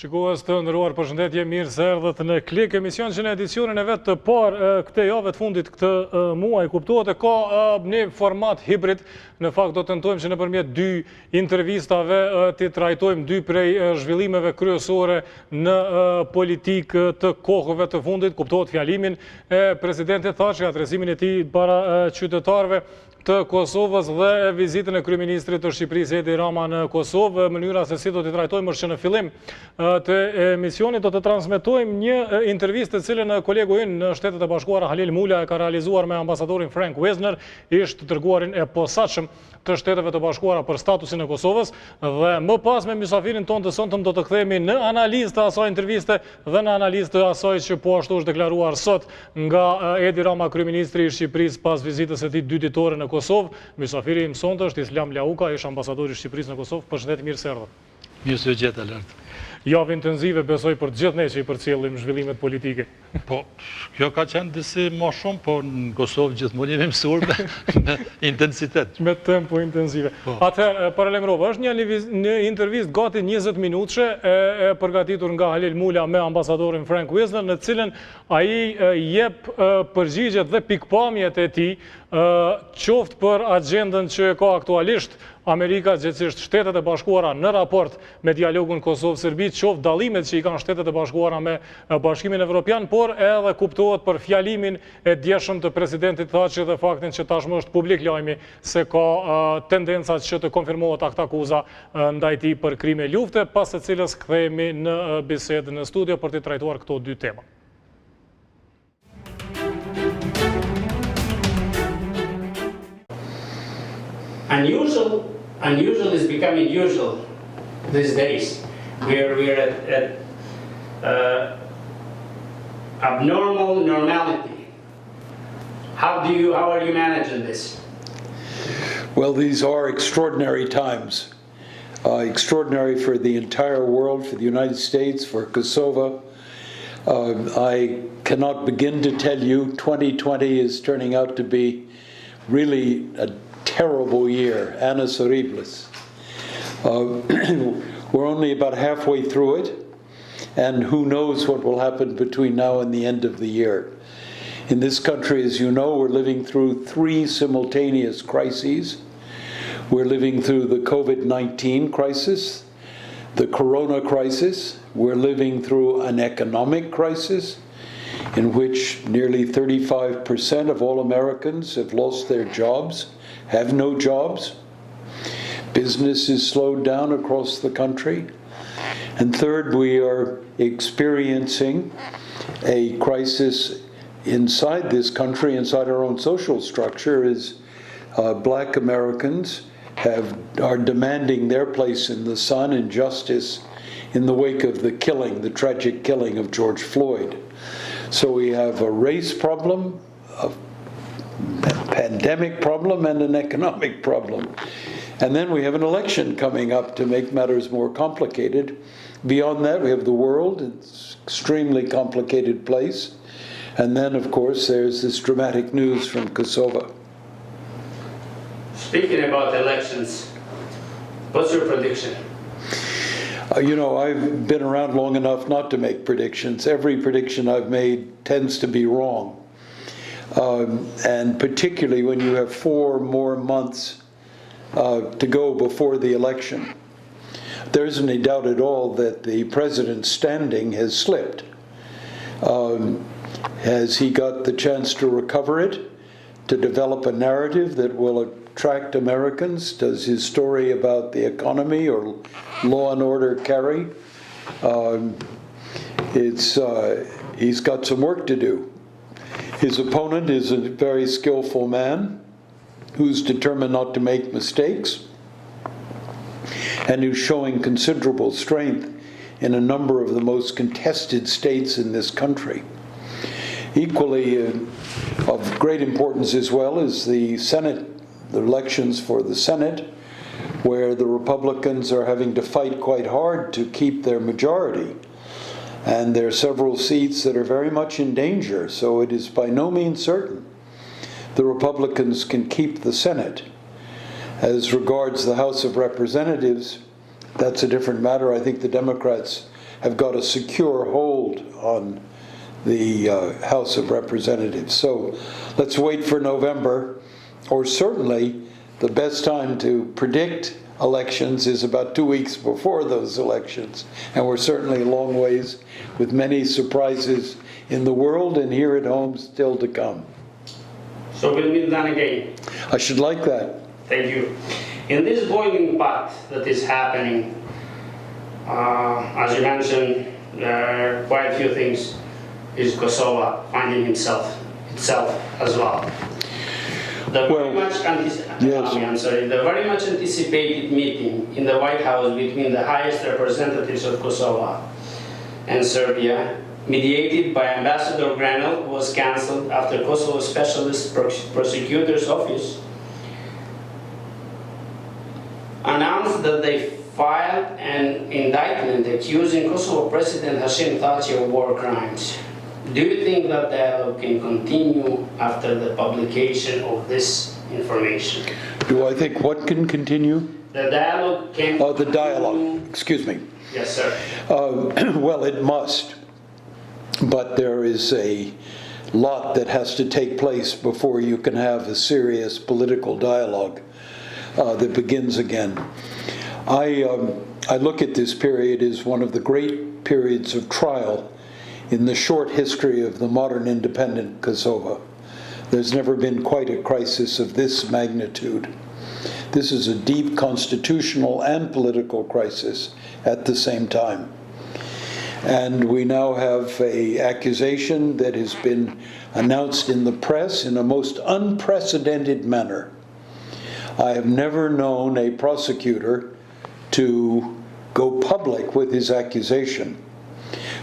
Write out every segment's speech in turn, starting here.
Shikues të nderuar, përshëndetje, mirë se erdhët në Klik, emision që në edicionin e vetë të parë këtë javë të fundit këtë muaj kuptohet e ka një format hibrid. Në fakt do të tentojmë që nëpërmjet dy intervistave të trajtojmë dy prej zhvillimeve kryesore në politikë të kohëve të fundit, kuptohet fjalimin e presidentit Thaçi, adresimin e tij para qytetarëve të Kosovës dhe vizitën e kryeministrit të Shqipërisë Edi Rama në Kosovë. Mënyra se si do t'i trajtojmë është që në fillim të emisionit do të transmetojmë një intervistë të cilën kolegu ynë në Shtetet e Bashkuara Halil Mula e ka realizuar me ambasadorin Frank Wisner, ish dërguarin e posaçëm të Shteteve të Bashkuara për statusin e Kosovës, dhe më pas me mysafirin tonë të sonte do të kthehemi në analizë të asaj interviste dhe në analizë të asaj që po ashtu është deklaruar sot nga Edi Rama, kryeministri i Shqipërisë pas vizitës së tij dy ditore në Kosovë. Mysafiri im sonte është Islam Lauka, ish ambasadori i Shqipërisë në Kosovë. Përshëndetje, mirë se erdhët. Mirë se u gjeta lart. Javë intensive besoj për gjithë ne që i përcjellim zhvillimet politike. Po, kjo ka qenë disi më shumë, po në Kosovë gjithmonë jemi mësuar me intensitet. Me tempo intensive. Atëherë, paralajmërova, është një intervistë gati 20 minutëshe e përgatitur nga Halil Mula me ambasadorin Frank Wisner, në cilën ai jep përgjigjet dhe pikpamjet e tij, qoftë për agjendën që ka aktualisht Amerika, gjithsesi Shtetet e Bashkuara në raport me dialogun Kosovë-Serbi, qoftë dallimet që i kanë Shtetet e Bashkuara me Bashkimin Evropian, por edhe kuptohet për fjalimin e djeshëm të presidentit Thaçi dhe faktin që tashmë është publik lajmi se ka tendencat që të konfirmohet aktakuza ndaj tij për krime lufte, pas së cilës kthehemi në bisedë në studio për të trajtuar këto dy tema. Unusual is becoming usual these days. We're at abnormal normality. How are you managing this? Well, these are extraordinary times. Extraordinary for the entire world, for the United States, for Kosovo. I cannot begin to tell you, 2020 is turning out to be really a terrible year, annus horribilis. We're only about halfway through it, and who knows what will happen between now and the end of the year. In this country, as you know, we're living through three simultaneous crises. We're living through the COVID-19 crisis, the corona crisis. We're living through an economic crisis in which nearly 35% of all Americans have lost their jobs, have no jobs. Business is slowed down across the country. And third, we are experiencing a crisis inside this country, inside our own social structure, as Black Americans are demanding their place in the sun and justice in the wake of the killing, the tragic killing of George Floyd. So we have a race problem, a pandemic problem, and an economic problem. And then we have an election coming up to make matters more complicated. Beyond that, we have the world. It's an extremely complicated place. And then, of course, there's this dramatic news from Kosovo. Speaking about elections, what's your prediction? You know, I've been around long enough not to make predictions. Every prediction I've made tends to be wrong. And particularly when you have 4 more months to go before the election. There isn't any doubt at all that the president's standing has slipped. Has he got the chance to recover it, to develop a narrative that will attract Americans? Does his story about the economy or law and order carry? He's got some work to do. His opponent is a very skillful man who's determined not to make mistakes and who's showing considerable strength in a number of the most contested states in this country. Equally of great importance as well is the Senate, the elections for the Senate, where the Republicans are having to fight quite hard to keep their majority. And there are several seats that are very much in danger, so it is by no means certain the Republicans can keep the Senate. As regards the House of Representatives, that's a different matter. I think the Democrats have got a secure hold on the House of Representatives. So let's wait for November, or certainly the best time to predict elections is about 2 weeks before those elections. And we're certainly a long ways, with many surprises in the world and here at home still to come. So we'll meet then again. I should like that. Thank you. In this boiling pot that is happening, as you mentioned, there are quite a few things. Is Kosovo finding itself as well? The very much anticipated meeting in the White House between the highest representatives of Kosovo and Serbia, mediated by Ambassador Granel, was cancelled after Kosovo Specialist Prosecutor's Office announced that they filed an indictment accusing Kosovo President Hashim Thaci of war crimes. Do you think that dialogue can continue after the publication of this information? Do I think what can continue? The dialogue can Oh, the continue. dialogue. Excuse me. Yes, sir. Well, it must. But there is a lot that has to take place before you can have a serious political dialogue that begins again. I look at this period as one of the great periods of trial in the short history of the modern independent Kosovo. There's never been quite a crisis of this magnitude. This is a deep constitutional and political crisis at the same time. And we now have an accusation that has been announced in the press in a most unprecedented manner. I have never known a prosecutor to go public with his accusation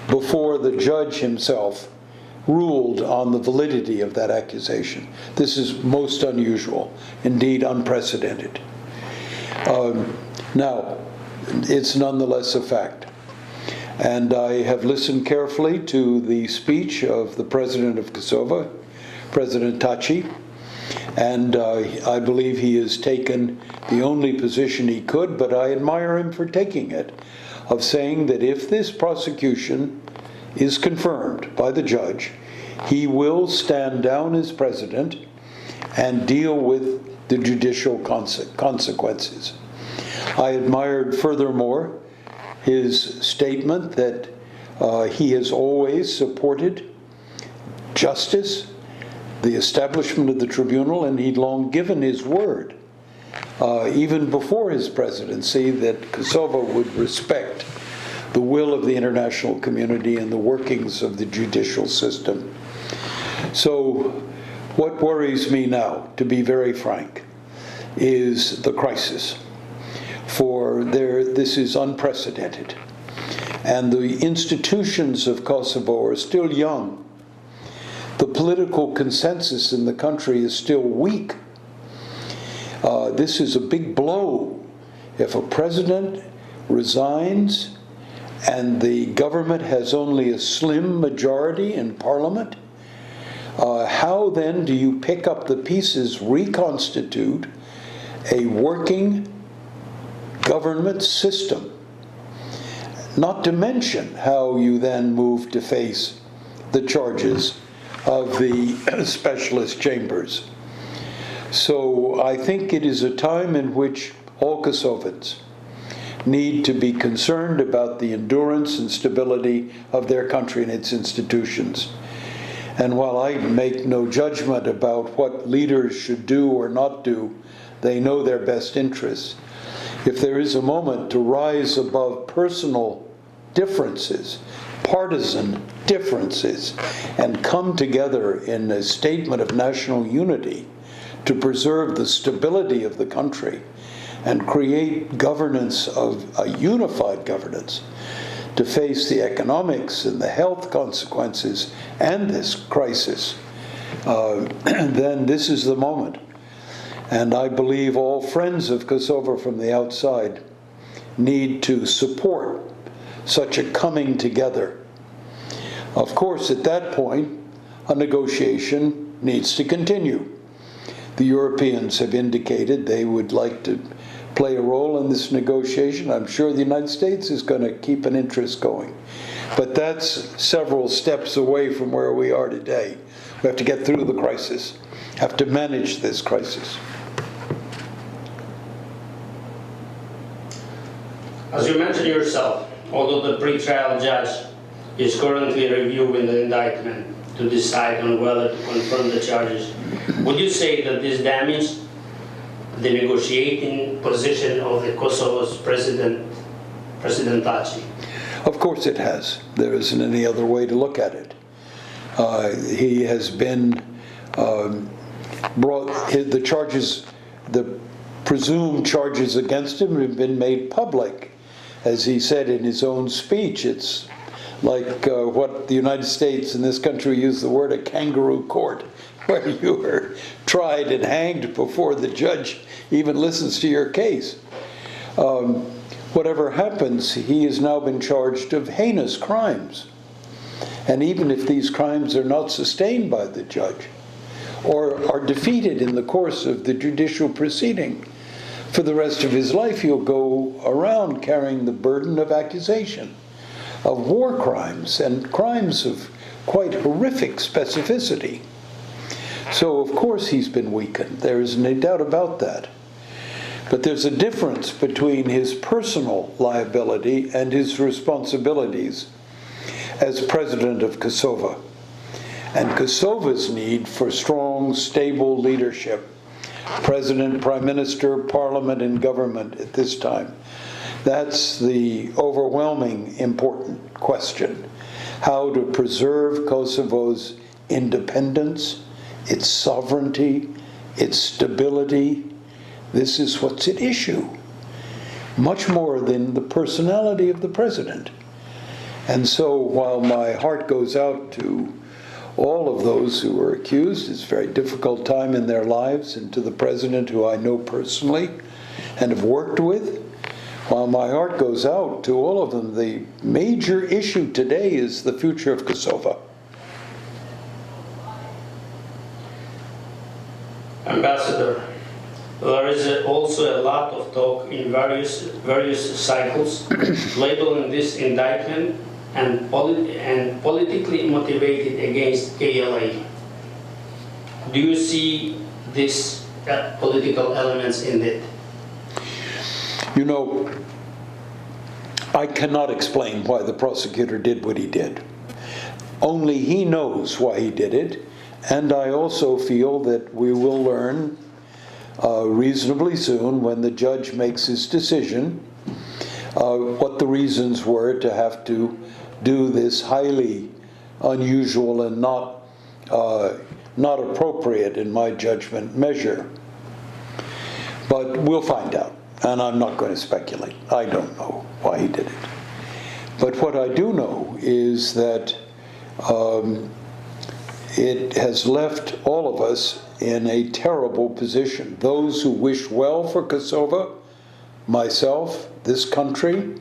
before the judge himself ruled on the validity of that accusation. This is most unusual, indeed unprecedented. Now, it's nonetheless a fact. And I have listened carefully to the speech of the President of Kosovo, President Thaci, and I believe he has taken the only position he could, but I admire him for taking it, of saying that if this prosecution is confirmed by the judge, he will stand down as president and deal with the judicial consequences. I admired furthermore his statement that he has always supported justice, the establishment of the tribunal, and he'd long given his word, even before his presidency, that Kosovo would respect the will of the international community and the workings of the judicial system. So what worries me now, to be very frank, is the crisis. For this is unprecedented. And the institutions of Kosovo are still young. The political consensus in the country is still weak. This is a big blow. If a president resigns and the government has only a slim majority in parliament, how then do you pick up the pieces, reconstitute a working government system? Not to mention how you then move to face the charges of the specialist chambers. So I think it is a time in which all Kosovans need to be concerned about the endurance and stability of their country and its institutions. And while I make no judgment about what leaders should do or not do, they know their best interests. If there is a moment to rise above personal differences, partisan differences, and come together in a statement of national unity to preserve the stability of the country and create governance of a unified governance to face the economics and the health consequences and this crisis, then this is the moment. And I believe all friends of Kosovo from the outside need to support such a coming together. Of course, at that point, a negotiation needs to continue. The Europeans have indicated they would like to play a role in this negotiation. I'm sure the United States is going to keep an interest going. But that's several steps away from where we are today. We have to get through the crisis, have to manage this crisis. As you mentioned yourself, although the pre-trial judge is currently reviewing the indictment to decide on whether to confirm the charges, would you say that this damaged the negotiating position of the Kosovo's President Taci? Of course it has. There isn't any other way to look at it. He has been the charges, the presumed charges against him have been made public. As he said in his own speech, it's like what the United States in this country use the word a kangaroo court, where you are tried and hanged before the judge even listens to your case. Whatever happens, he has now been charged of heinous crimes. And even if these crimes are not sustained by the judge or are defeated in the course of the judicial proceeding, for the rest of his life he'll go around carrying the burden of accusation of war crimes and crimes of quite horrific specificity. So of course he's been weakened. There is no doubt about that. But there's a difference between his personal liability and his responsibilities as president of Kosovo, and Kosovo's need for strong, stable leadership, president, prime minister, parliament, and government at this time. That's the overwhelming important question. How to preserve Kosovo's independence, its sovereignty, its stability. This is what's at issue, much more than the personality of the president. And so while my heart goes out to all of those who were accused, it's a very difficult time in their lives, and to the president who I know personally and have worked with, while my heart goes out to all of them, the major issue today is the future of Kosovo. Ambassador, there is also a lot of talk in various cycles labeling this indictment and politically motivated against KLA. Do you see these political elements in it? You know, I cannot explain why the prosecutor did what he did. Only he knows why he did it, and I also feel that we will learn reasonably soon, when the judge makes his decision, what the reasons were to have to do this highly unusual and not appropriate, in my judgment, measure. But we'll find out, and I'm not going to speculate. I don't know why he did it. But what I do know is that it has left all of us in a terrible position. Those who wish well for Kosovo, myself, this country,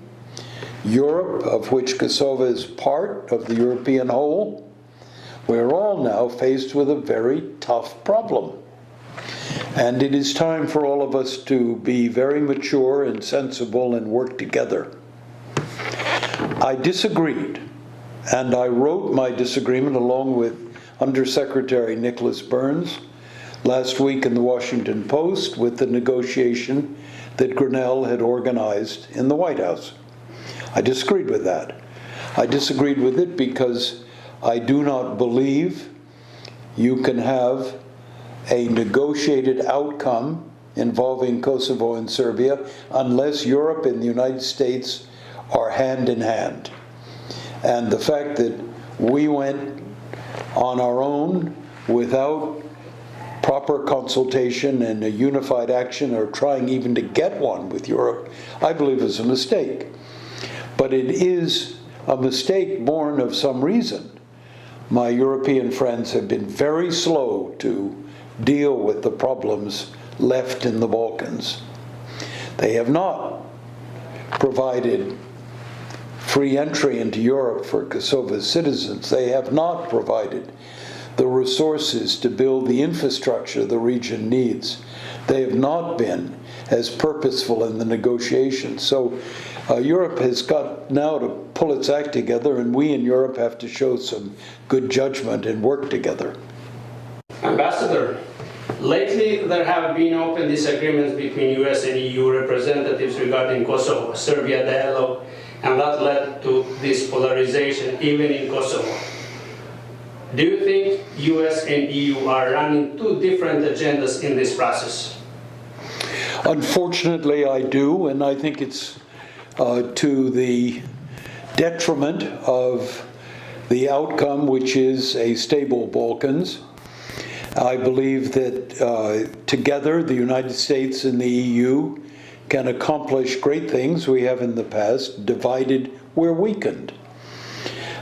Europe, of which Kosovo is part of the European whole, we're all now faced with a very tough problem. And it is time for all of us to be very mature and sensible and work together. I disagreed, and I wrote my disagreement along with Undersecretary Nicholas Burns last week in the Washington Post with the negotiation that Grinnell had organized in the White House. I disagreed with that. I disagreed with it because I do not believe you can have a negotiated outcome involving Kosovo and Serbia unless Europe and the United States are hand in hand. And the fact that we went on our own without proper consultation and a unified action, or trying even to get one with Europe, I believe is a mistake. But it is a mistake born of some reason. My European friends have been very slow to deal with the problems left in the Balkans. They have not provided free entry into Europe for Kosovo's citizens. They have not provided the resources to build the infrastructure the region needs. They have not been as purposeful in the negotiations. So Europe has got now to pull its act together, and we in Europe have to show some good judgment and work together. Ambassador, lately there have been open disagreements between US and EU representatives regarding Kosovo-Serbia dialogue, and that led to this polarization even in Kosovo. Do you think US and EU are running two different agendas in this process? Unfortunately, I do, and I think it's to the detriment of the outcome, which is a stable Balkans. I believe that together, the United States and the EU can accomplish great things we have in the past. Divided, we're weakened.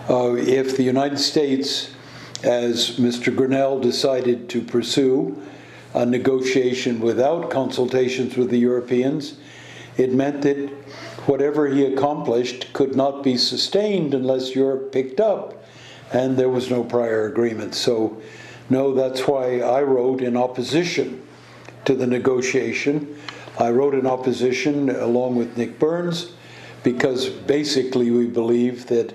If the United States, as Mr. Grinnell decided to pursue a negotiation without consultations with the Europeans, it meant that whatever he accomplished could not be sustained unless Europe picked up, and there was no prior agreement. So, no, that's why I wrote in opposition to the negotiation. I wrote in opposition along with Nick Burns because basically we believe that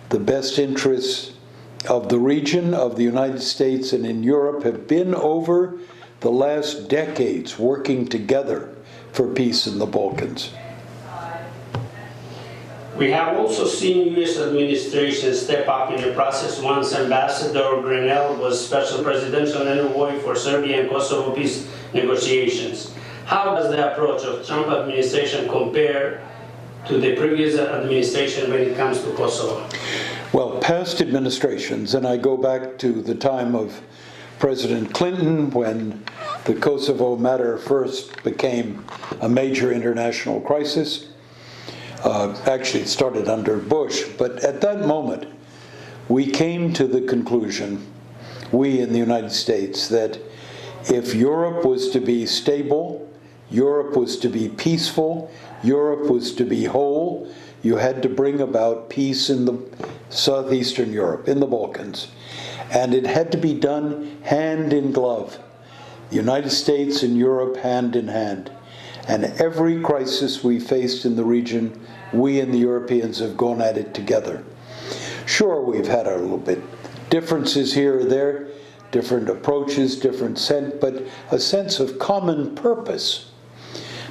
the best interests of the region, of the United States and in Europe have been over the last decades working together for peace in the Balkans. We have also seen U.S. administration step up in the process once Ambassador Grinnell was special presidential envoy for Serbia and Kosovo peace negotiations. How does the approach of Trump administration compare to the previous administration when it comes to Kosovo? Well, past administrations, and I go back to the time of President Clinton when the Kosovo matter first became a major international crisis. Actually, it started under Bush, but at that moment, we came to the conclusion, we in the United States, that if Europe was to be stable, Europe was to be peaceful, Europe was to be whole, you had to bring about peace in the southeastern Europe, in the Balkans. And it had to be done hand in glove. The United States and Europe hand in hand. And every crisis we faced in the region, we and the Europeans have gone at it together. Sure, we've had a little bit differences here or there, different approaches, different sense, but a sense of common purpose.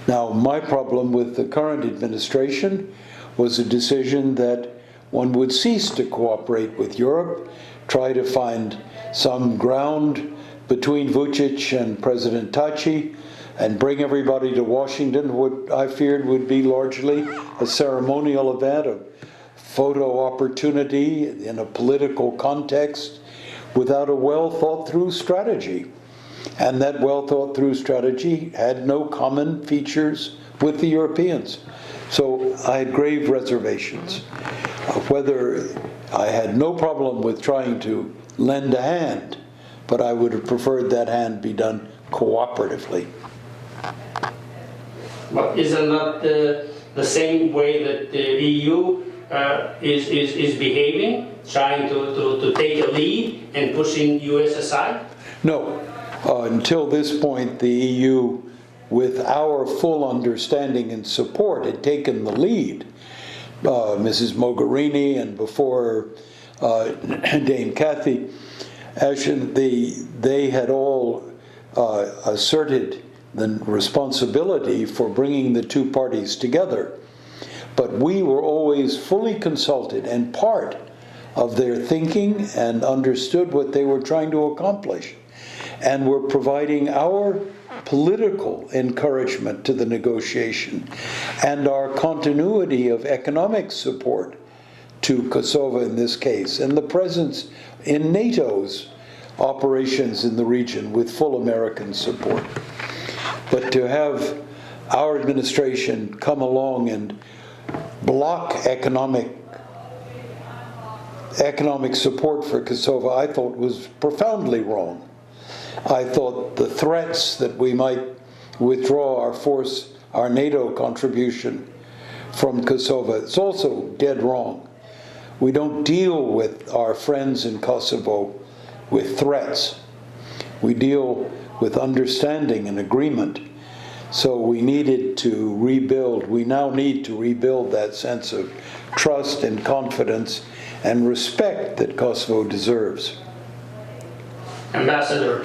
Now, my problem with the current administration was a decision that one would cease to cooperate with Europe, try to find some ground between Vučić and President Taci, and bring everybody to Washington, what I feared would be largely a ceremonial event, a photo opportunity in a political context, without a well-thought-through strategy. And that well-thought-through strategy had no common features with the Europeans. So I had grave reservations. Whether I had no problem with trying to lend a hand, but I would have preferred that hand be done cooperatively. But isn't that the same way that the EU is behaving, trying to take a lead and pushing US aside? No. Until this point, the EU, with our full understanding and support, had taken the lead. Mrs. Mogherini and before Dame Cathy Ashton, they had all asserted the responsibility for bringing the two parties together. But we were always fully consulted and part of their thinking and understood what they were trying to accomplish. And were providing our political encouragement to the negotiation and our continuity of economic support to Kosovo in this case, and the presence in NATO's operations in the region with full American support. But to have our administration come along and block economic support for Kosovo, I thought was profoundly wrong. I thought the threats that we might withdraw our NATO contribution from Kosovo, it's also dead wrong. We don't deal with our friends in Kosovo with threats. We deal with understanding and agreement. So we needed to rebuild, we now need to rebuild that sense of trust and confidence and respect that Kosovo deserves. Ambassador,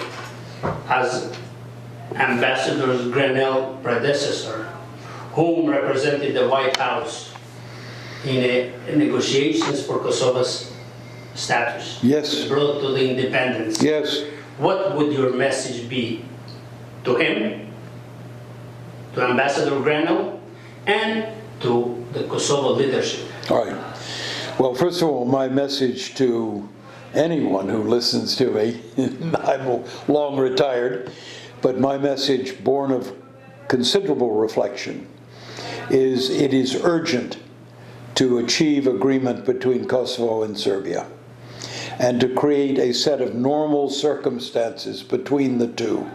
as Ambassador Grenell's predecessor, whom represented the White House in the negotiations for Kosovo's status, Yes. brought to the independence, Yes. what would your message be to him, to Ambassador Grenell, and to the Kosovo leadership? All right. Well, first of all, my message to anyone who listens to me, I'm long retired, but my message, born of considerable reflection, is it is urgent to achieve agreement between Kosovo and Serbia and to create a set of normal circumstances between the two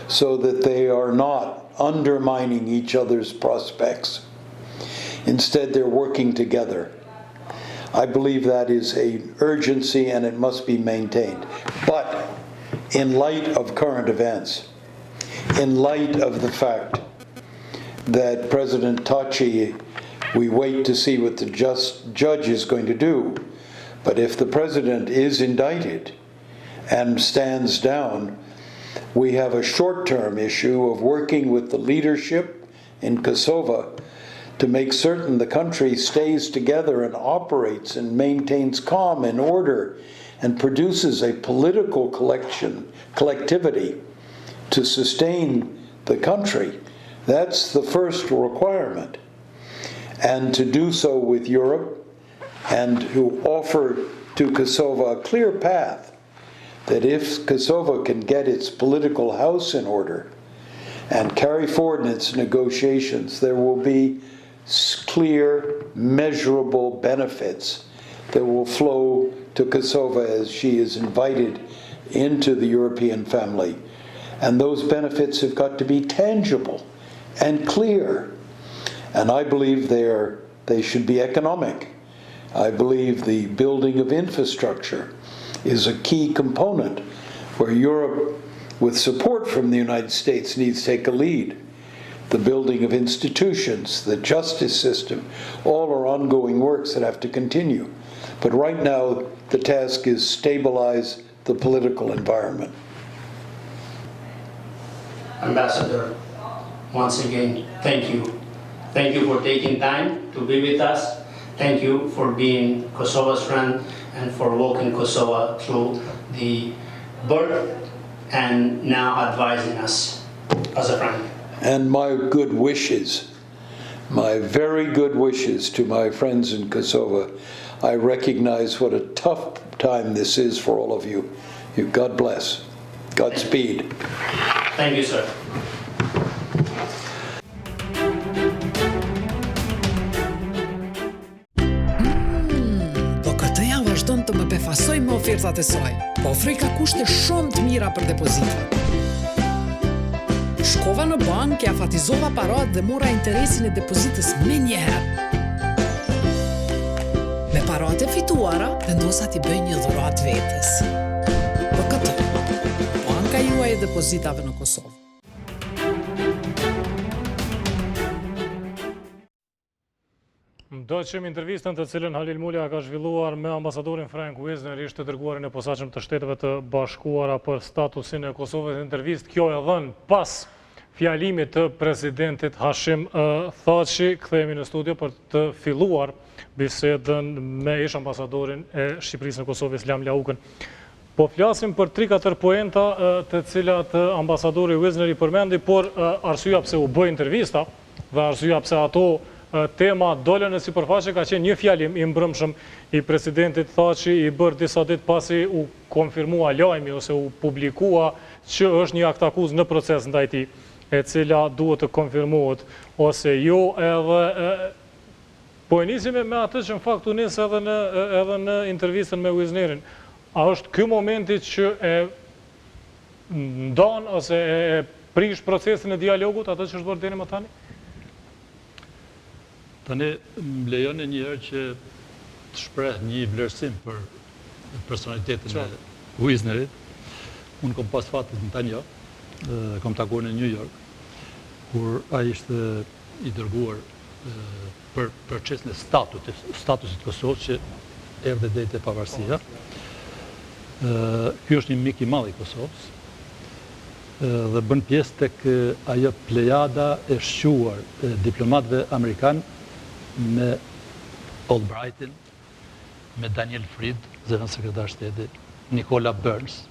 so that they are not undermining each other's prospects. Instead, they're working together. I believe that is an urgency and it must be maintained. But in light of current events, in light of the fact that President Taci, we wait to see what the judge is going to do. But if the president is indicted and stands down, we have a short-term issue of working with the leadership in Kosovo to make certain the country stays together and operates and maintains calm and order and produces a political collectivity to sustain the country. That's the first requirement. And to do so with Europe and to offer to Kosovo a clear path that if Kosovo can get its political house in order and carry forward in its negotiations, there will be clear, measurable benefits that will flow to Kosovo as she is invited into the European family. And those benefits have got to be tangible and clear. And I believe they should be economic. I believe the building of infrastructure is a key component where Europe, with support from the United States, needs to take a lead. The building of institutions, the justice system, all are ongoing works that have to continue. But right now, the task is stabilize the political environment. Ambassador, once again, thank you. Thank you for taking time to be with us. Thank you for being Kosovo's friend and for walking Kosovo through the birth and now advising us as a friend. And my good wishes, my very good wishes to my friends in Kosovo. I recognize what a tough time this is for all of you. God bless. Godspeed. Thank you, sir. Po këtë ja vazhdon të më befasoj me ofertat e saj. Po ofroj ka kushte shumë të mira për depozitat. Shkova në bankë, ja fatizova parat dhe mora interesin e depozitës me njëherë. Me parat e fituara, vendosa t'i bëj një dhuratë vetes. Për këtë, banka juaj e depozitave në Kosovë. Do që intervistën të cilën Halil Mulja ka zhvilluar me ambasadorin Frank Wisner, ishte dërguarin e posaçëm të Shteteve të Bashkuara për statusin e Kosovës. Intervistë kjo e dhënë pas fjalimit të presidentit Hashim Thaçi. Kthehemi në studio për të filluar bisedën me ish ambasadorin e Shqipërisë në Kosovë, Islam Laukën. Po flasim për 3-4 poenta të cilat ambasadori Wisner i përmendi, por arsyeja pse u bë intervista dhe arsyeja pse ato tema dolën në sipërfaqe ka qenë një fjalim i mbrëmshëm i presidentit Thaçi i bërë disa ditë pasi u konfirmua lajmi ose u publikua që është një aktakuz në proces ndaj tij, e cila duhet të konfirmohet ose jo. Edhe po e nisim me atë që në fakt u nis edhe në intervistën me Wisnerin. A është ky momenti që e ndon ose e prish procesin e dialogut, atë që është bërë deri më tani? Tani, më lejoni një herë që të shpreh një vlerësim për personalitetin e Wisnerit. Unë kom pas fatin në Tanja, kom takuar në New York. kur a ishte i dërguar për procesin e statusit Kosovës që erdhe deri te pavarësia. Ky është një mik i madh i Kosovës dhe bën pjesë tek ajo plejada e shquar diplomatëve amerikan me Albrightin, me Daniel Fried, zëvendës sekretar shteti, Nicola Burns,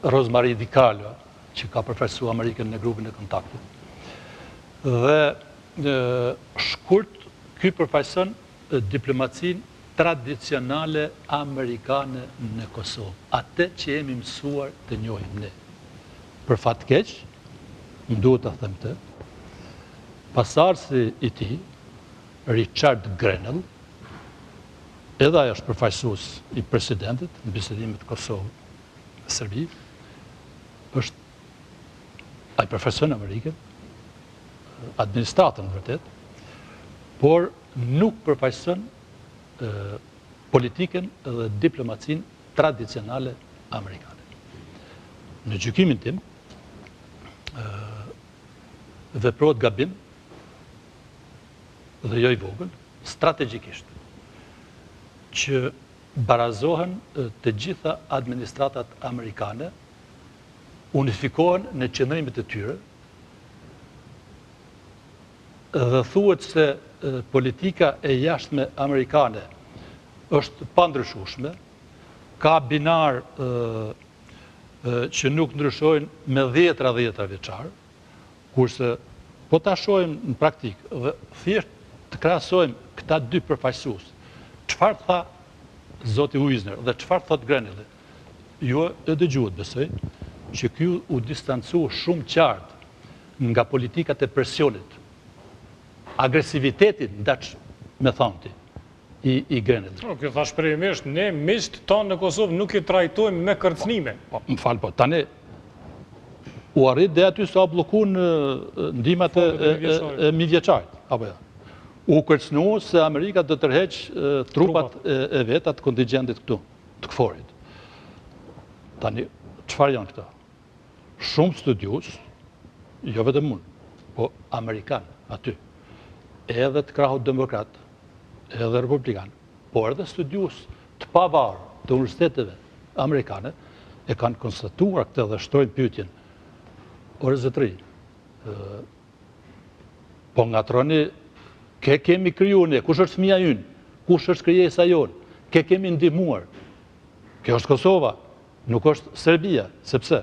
Rosemary DiCarlo, që ka përfaqësuar Amerikën në grupin e kontaktit. Dhe shkurt, ky përfaqëson diplomacinë tradicionale amerikane në Kosovë, atë që jemi mësuar të njohim ne. Për fat keq, më duhet ta them të, pasardhësi i tij, Richard Grenell, edhe ai është përfaqësues i presidentit në bisedimet Kosovë-Serbi, ai përfaqëson Amerikën, administratën vërtet, por nuk përfaqëson politikën dhe diplomacinë tradicionale amerikane. Në gjykimin tim, veprohet gabim dhe jo i vogël, strategjikisht, që barazohen të gjitha administratat amerikane, unifikohen në qëndrimet e tyre, dhe thuhet se politika e jashtme amerikane është pandryshueshme, ka binar që nuk ndryshojnë me dhjetra vjeçar, kurse po ta shohim në praktikë dhe thjesht të krahasojmë këta dy përfaqësues, çfarë tha zoti Wisner dhe çfarë thot Grenelli, ju e dëgjuat besoj që ky u distancua shumë qartë nga politikat e presionit, agresivitetin ndaj me thonti i Grenellit. Kjo thash shprehimisht, ne miqt tonë në Kosovë nuk i trajtojmë me kërcënime. Më fal, po tani u arrit dhe aty sa bllokuan ndihmat e mijëvjeçarit, apo jo. U kërcënu se Amerika do të tërheq trupat e veta të kontingjentit këtu, të KFOR-it. Tani, çfarë janë këta? Shumë studius, jo vetëm unë, po amerikan aty, edhe të krahut demokrat, edhe republikan, por edhe studius të pavarur të universiteteve amerikane e kanë konstatuar këtë dhe shtojnë pyetjen. Ore zotëri, po ngatroni, ke kemi kriju ne, kush është fëmia ynë, kush është krijesa jonë, ke kemi ndihmuar. Kjo është Kosova, nuk është Serbia, sepse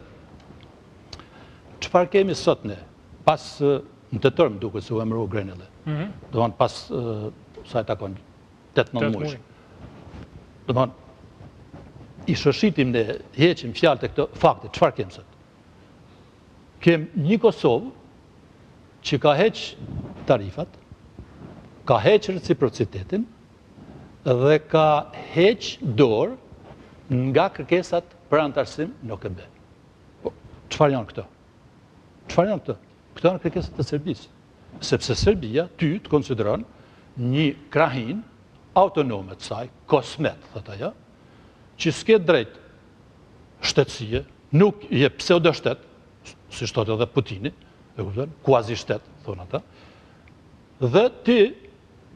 çfarë kemi sot ne, pas në tetor më duket se u emërua Grenelli. Do të thonë pas sa i takon 8-9 muaj. Do të thonë, i shoshitim ne, heqim fjalë të këto fakte, çfarë kem sot? Kem një Kosovë që ka heq tarifat, ka heq reciprocitetin dhe ka heq dorë nga kërkesat për antarësim në OKB. Po, çfarë janë këto? Çfarë janë këto? Këto janë kërkesat e Serbisë. Sepse Serbia ty të konsideron një krahin autonome të saj, kosmet, thot ajo, që s'ke drejt shtetësie, nuk je pseudo-shtet, si shtot edhe Putini, kuazi shtet, thonë ata, dhe ti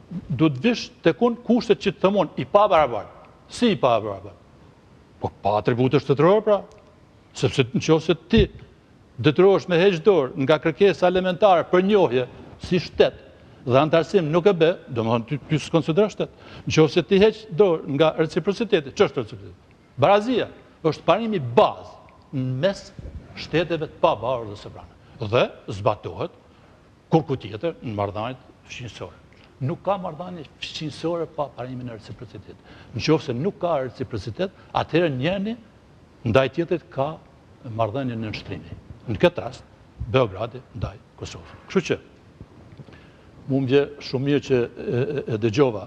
du të vish të kun kushtet që të thëmon i pa barabar. Si i pa barabar? Po pa atribute shtetëror, pra, sepse në qoftë se ti detyrohesh me heq dorë nga kërkesa elementare për njohje si shtet dhe antarësim nuk e bë, do më thonë ty s'konsiderosh shtet. Në qoftë se ti heq dorë nga reciprociteti, ç'është reciprociteti? Barazia është parimi bazë në mes shteteve të pavarura dhe sovrane. Dhe zbatohet kur ku tjetër në marrëdhëniet fqinjësore. Nuk ka marrëdhënie fqinjësore pa parimin e reciprocitetit. Në qoftë se nuk ka reciprocitet, atëherë njëri ndaj tjetrit ka marrëdhënie nënshtrimi. Në këtë rast, Beogradi ndaj Kosovës. Kështu që, mu më vje shumë mirë që e dëgjova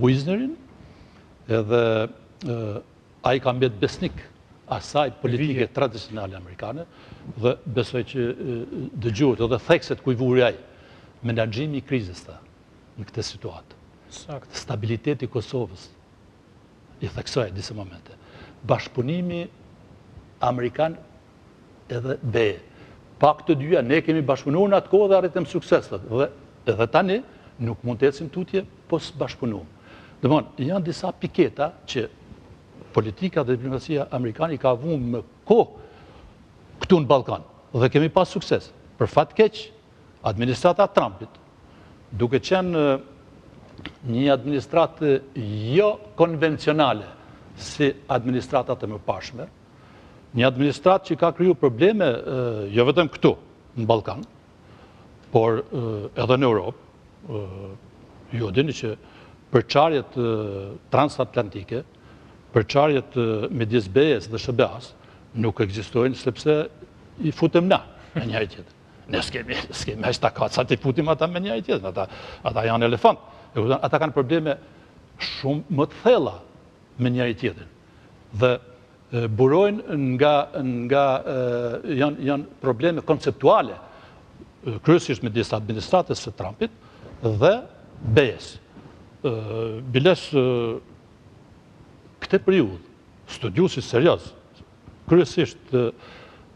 Wisnerin, edhe ai ka mbet besnik asaj politike tradicionale amerikane, dhe besoj që dëgjuhet edhe thekset ku i vuri ai, menaxhimi i krizës tha në këtë situatë. Stabiliteti i Kosovës i theksoi në disa momente. Bashkëpunimi amerikan edhe BE, pa këtë dyja ne kemi bashkëpunuar në atë kohë dhe arritëm sukses. Dhe edhe tani nuk mund të ecim tutje, po së bashkëpunuam. Domthonë, janë disa piketa që politika dhe diplomacia amerikane ka vunë më kohë këtu në Ballkan dhe kemi pas sukses. Për fat keq, administrata Trumpit, duke qenë një administratë jo konvencionale si administratat e mëparshme, një administratë që ka kriju probleme jo vetëm këtu në Ballkan, por edhe në Europë. Ju dini që përçarjet transatlantike, përçarjet midis BE-s dhe SBA-s nuk ekzistojnë sepse i futëm na me njëri tjetër. Ne s'kemi aq takat sa të futim ata me njëri tjetër. Ata janë elefant. Ata kanë probleme shumë më të thella me njëri tjetër. Dhe burojnë janë probleme konceptuale, kryesisht me disa administratës së Trumpit dhe BE-s. Biles këtë periudhë, studiuesi serioz, kryesisht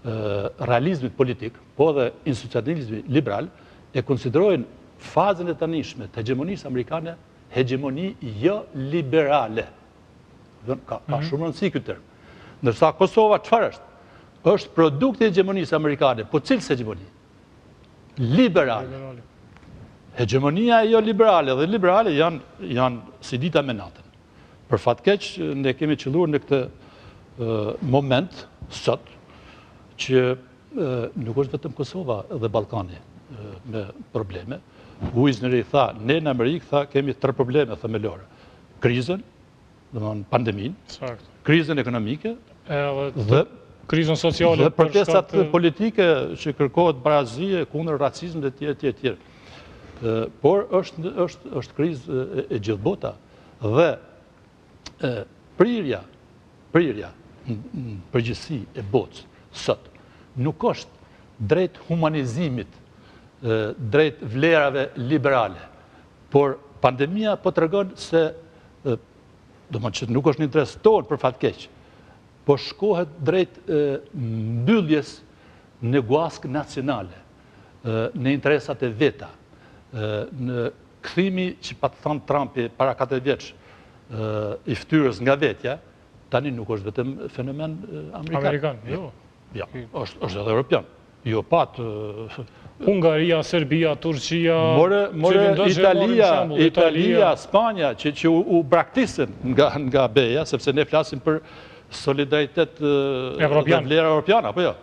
realizmit politik, po dhe institucionalizmi liberal, e konsiderojnë fazën e tanishme të hegemonisë amerikane hegemoni jo liberale. Ka shumë rëndësi këtë term. Ndërsa Kosova çfarë është? Është produkt i hegemonisë amerikane, po cilës hegemoni? Liberale. Hegemonia e jo liberale dhe liberale janë si dita me natën. Për fat keq, ne kemi qëlluar në këtë moment sot që nuk është vetëm Kosova dhe Ballkani me probleme. Wisneri tha, ne në Amerikë tha kemi 3 probleme themelore. Krizën, domethënë pandeminë, krizën ekonomike dhe krizën sociale dhe protestat politike që kërkohet barazie kundër racizmit dhe tjerë. Por është krizë e gjithë bota dhe prirja në përgjithësi e botës sot nuk është drejt humanizimit, drejt vlerave liberale, por pandemia po tregon se domethënë që nuk është në interes tonë për fat keq, po shkohet drejt mbylljes në guaskë nacionale, në interesat e veta, në kthimi që pa të thënë Trumpi para 4 vjeç i ftyrës nga vetja, tani nuk është vetëm fenomen amerikan. Ja, është edhe europian. Jo pat Hungaria, Serbia, Turqia, Italia, Spanja, që u braktisën nga BE-ja, sepse ne flasim për solidaritet dhe vlera europiane, apo jo?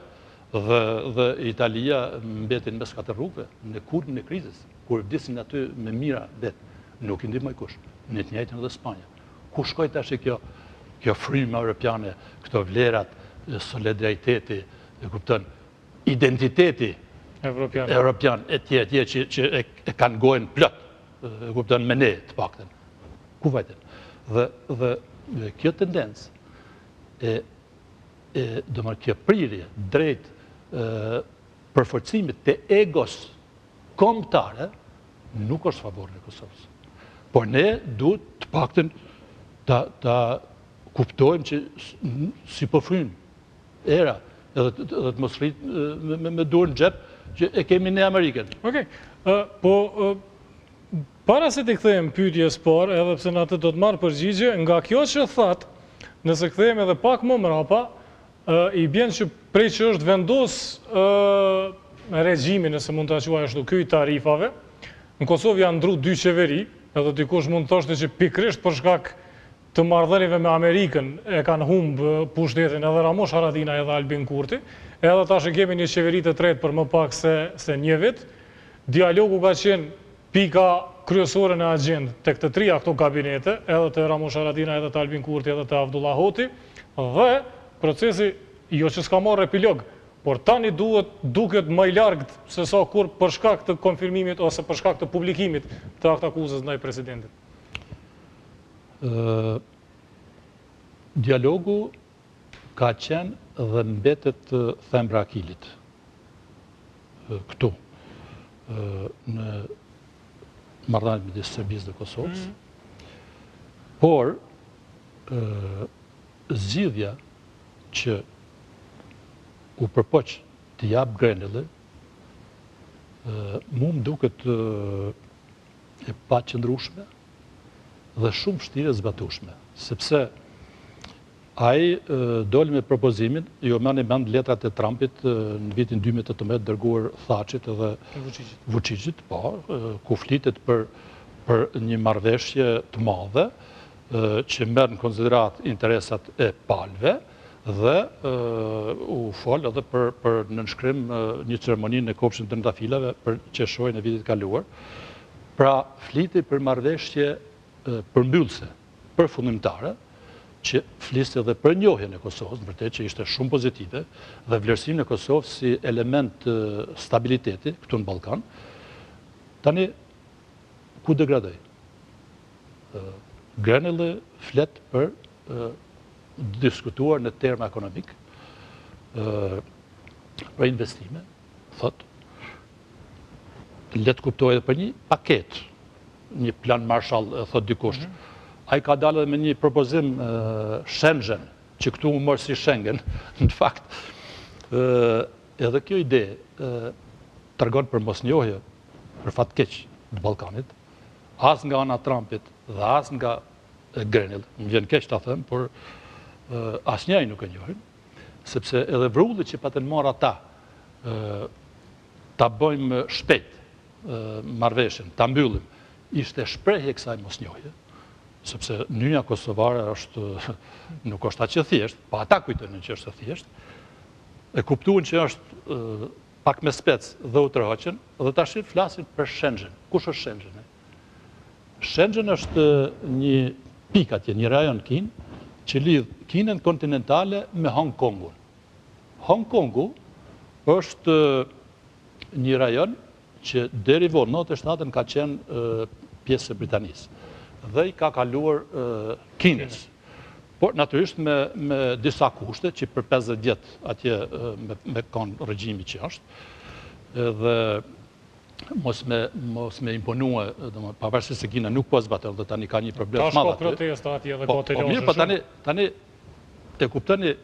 Dhe Italia mbetin mes 4 rrugëve, në kulmin e krizës, kur vdisin aty me mira vetë, nuk i ndihmoi kush, në të njëjtën edhe Spanja. Ku shkoi tash kjo frymë europiane, këto vlerat, solidariteti, e kupton, identiteti evropian e tjerë që e kanë gojën plot, e kupton, me ne të paktën. Ku vajten? Dhe kjo tendencë domethënë kjo prirje drejt përforcimit të egos kombëtare nuk është favorin e Kosovës. Por ne duhet të paktën ta kuptojmë që si po fryn era edhe të mos rrit me dorë në xhep që e kemi ne Amerikën. Okej. Po para se të kthejmë pyetjes parë, edhe pse në atë do të marr përgjigje, nga kjo që thatë, nëse kthehemi edhe pak më mrapa, i bjen që prej që është vendos regjimi, nëse mund të quaj ashtu, ky i tarifave, në Kosovë janë ndru 2 qeveri, edhe dikush mund të thoshte që pikërisht për shkak të marrëdhënieve me Amerikën e kanë humbë pushtetin edhe Ramush Haradinaj edhe Albin Kurti, edhe tash kemi një qeveri të tretë për më pak se 1 vit. Dialogu ka qenë pika kryesore në agjendë tek të 3 këto kabinete, edhe të Ramush Haradinaj, edhe të Albin Kurti, edhe të Abdullah Hoti, dhe procesi jo që s'ka marrë epilog, por tani duket më i largët se sa kur për shkak të konfirmimit ose për shkak të publikimit të aktakuzës ndaj presidentit. Dialogu ka qenë dhe mbetet thembra akilit këtu në marrëdhëniet midis Serbisë dhe Kosovës, por zgjidhja që u përpoq të jap Grenelli, mu më duket e pa qëndrueshme dhe shumë vështirë e zbatueshme, sepse ai doli me propozimin, jo merrni mend letrat e Trumpit në vitin 2018 dërguar Thatchit edhe Vučićit, po, ku flitet për një marrëveshje të madhe që merr në konsiderat interesat e palëve dhe u fol edhe për nënshkrim një ceremoni në kopshtin të ndafilave për qeshorjen e vitit kaluar. Pra fliti për marrëveshje përmbyllëse, përfundimtare, që fliste edhe për njohjen e Kosovës, në vërtet që ishte shumë pozitive, dhe vlerësimin e Kosovës si element stabiliteti këtu në Ballkan. Tani, ku degradoi? Grenelli flet për diskutuar në terma ekonomik, për investime, thot, le të kuptohet për një paket, një plan Marshall, thot dikush. Ai ka dalë me një propozim Schengen, që këtu u mor si Schengen, në fakt. Edhe kjo ide tregon për mosnjohje, për fat keq të Ballkanit, as nga ana Trumpit dhe as nga Grenell, më vjen keq ta them, por asnjëri nuk e njohin, sepse edhe vrullit që patën marr ata ta bëjmë shpejt marrëveshjen, ta mbyllim, ishte shprehje e kësaj mosnjohje, sepse nyja kosovare nuk është aq e thjesht, pa ata kujtojnë që është e thjesht, e kuptuan që është pak me spec dhe u tërhoqën, dhe tash flasin për Schengen. Kush është Schengen? Schengen është një pikë atje, një rajon kin, që lidh Kinën kontinentale me Hong Kongun. Hong Kongu është një rajon që deri vonë 97-ën ka qenë pjesë e Britanisë dhe i ka kaluar Kinës. Por natyrisht me disa kushte që për 50 vjet atje me kanë regjimi që është, dhe mos me imponue, pavarësisht se Kina nuk po zbaton dhe tani ka një problem të madh. Ka protesta atje dhe po të mirë, po tani e kuptoni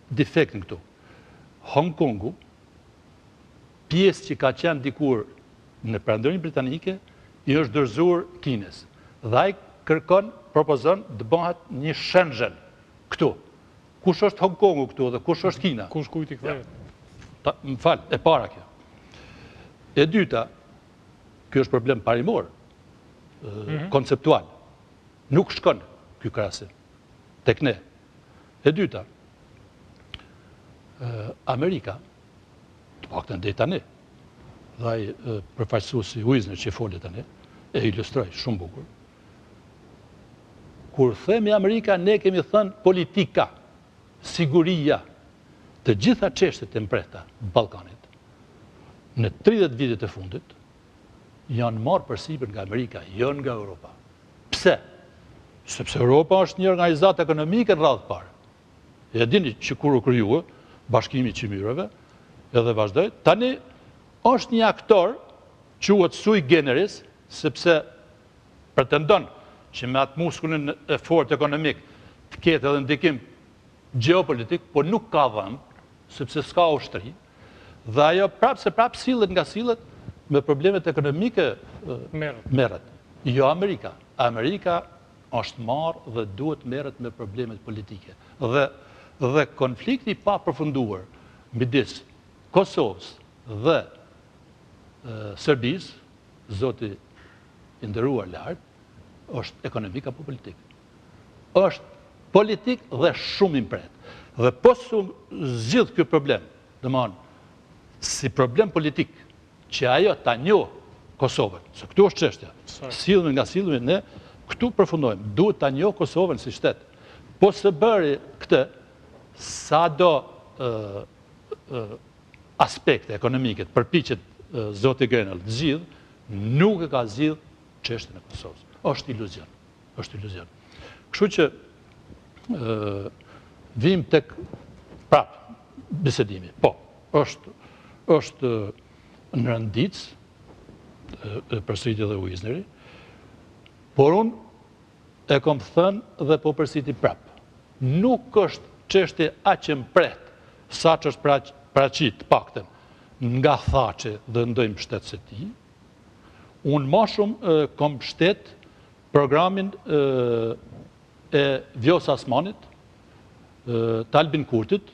defektin këtu. Hong Kongu, pjesë që ka qenë dikur në perandorinë britanike, i është dorëzuar Kinës. Dhe ai propozon të bëhet një Schengen këtu. Kush është Hong Kongu këtu dhe kush është Kina? Kush kujt i kthehet? Më fal, e para kjo. E dyta, kjo është problem parimor, konceptual. Nuk shkon ky krahasim tek ne. E dyta, Amerika, të paktën deri tani, dhe ai përfaqësuesi Wisner që foli tani, e ilustroi shumë bukur. Kur themi Amerika, ne kemi thënë politika, siguria, të gjitha çështjet e mprehta të Ballkanit, në 30 vitet e fundit, janë marrë përsipër nga Amerika, jo nga Europa. Pse? Sepse Europa është një organizatë ekonomike në radhë parë. E dini që kur u krijua Bashkimi i Çmyrave, edhe vazhdoi, tani është një aktor, quhet sui generis, sepse pretendon që me atë muskullin e fortë ekonomik të ketë edhe ndikim gjeopolitik, por nuk ka vend, sepse s'ka ushtri, dhe ajo prapë sillet nga sillet me problemet ekonomike merret. Jo Amerika. Amerika është marrë dhe duhet merret me problemet politike. Dhe konflikti pa përfunduar midis Kosovës dhe Serbisë, zoti i nderuar lart, është ekonomik apo politik? Është politik dhe shumë i mpret. Dhe po zgjidh ky problem, domethënë si problem politik, që ajo ta njoh Kosovën, se këtu është çështja. Sillemi nga sillemi ne, këtu përfundojmë. Duhet ta njoh Kosovën si shtet. Po së bëri këtë, sado aspekte ekonomike përpiqet zoti Grenell të zgjidh, nuk e ka zgjidh çështjen e Kosovës. Është iluzion. Është iluzion. Kështu që vim tek bisedimi. Po, është në rëndic, përsëritje dhe Wisneri, por unë e kom thënë dhe përsëri prap. Nuk është çështje aq e mpret, sa që është paraqit paktën nga Thaçi dhe ndoj mbështetës e tij, unë ma shumë kom mbështet programin e Vjosa Asmanit, të Albin Kurtit,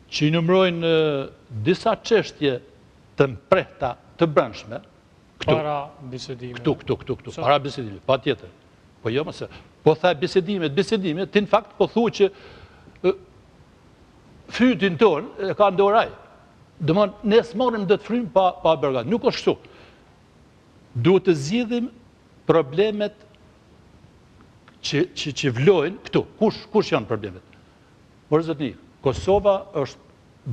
që i numërojnë disa çështje të mprehta të brendshme, Para bisedime. Këtu, para bisedime, pa tjetër. Po jo mëse, po tha bisedimet, ti në fakt po thu që fytin tonë ka ndoraj. Dëmon, ne s'marrim dhe të frymë pa bërgat. Nuk është kështu. Duhet të zgjidhim problemet që vlojnë këtu. Kush janë problemet? Por zotni, Kosova është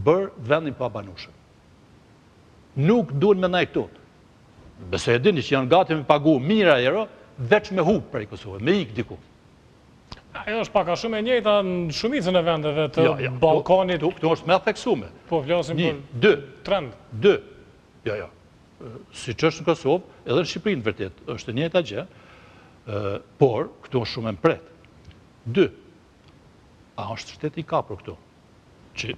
bërë vendin pa banueshëm. Nuk duhen me ndaj këtu. Besoj e dini që janë gati me pagu mira euro, veç me hub prej Kosovë, me ik diku. Ajo është pak a shumë e njëjta në shumicën e vendeve të Ballkanit. Këtu është me theksume. Po flasim Një, për trend. Dë. Jo. Si që është në Kosovë, edhe në Shqipëri në vërtet, është e njëjta gjë, por këtu është shumë e mpret. Dë. A është shteti i kapur këtu? Që,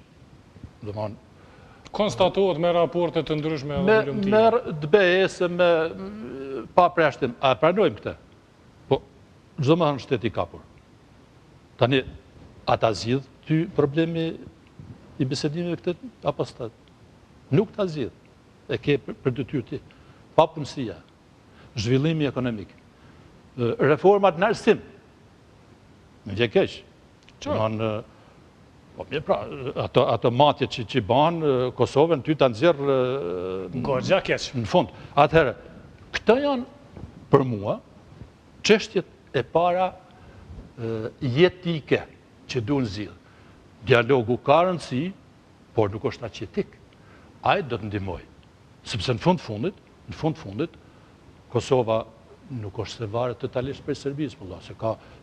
domthon, Konstatohet me raporte të ndryshme dhe volumtime. Me DBS, me pa preshtim, a pranojmë këte? Po, çdo më thënë shteti i kapur. Tani, a ta zgjidh ty problemi i bisedimeve këtë, apo s'ta? Nuk ta zgjidh. E ke për detyrë ti. Pa punësia, zhvillimi ekonomik, reformat në arsim. Në vje keq. Po mirë pra, ato matjet që banë Kosovën, ty të nxjerrë Goxha keq. në fund. Atëherë, këto janë për mua çështjet e para jetike që duhen zgjidhur. Dialogu ka rëndësi, por nuk është aq jetik. Ai do të ndihmojë. Sepse në fund fundit, Kosova nuk është se varet totalisht për Serbisë, se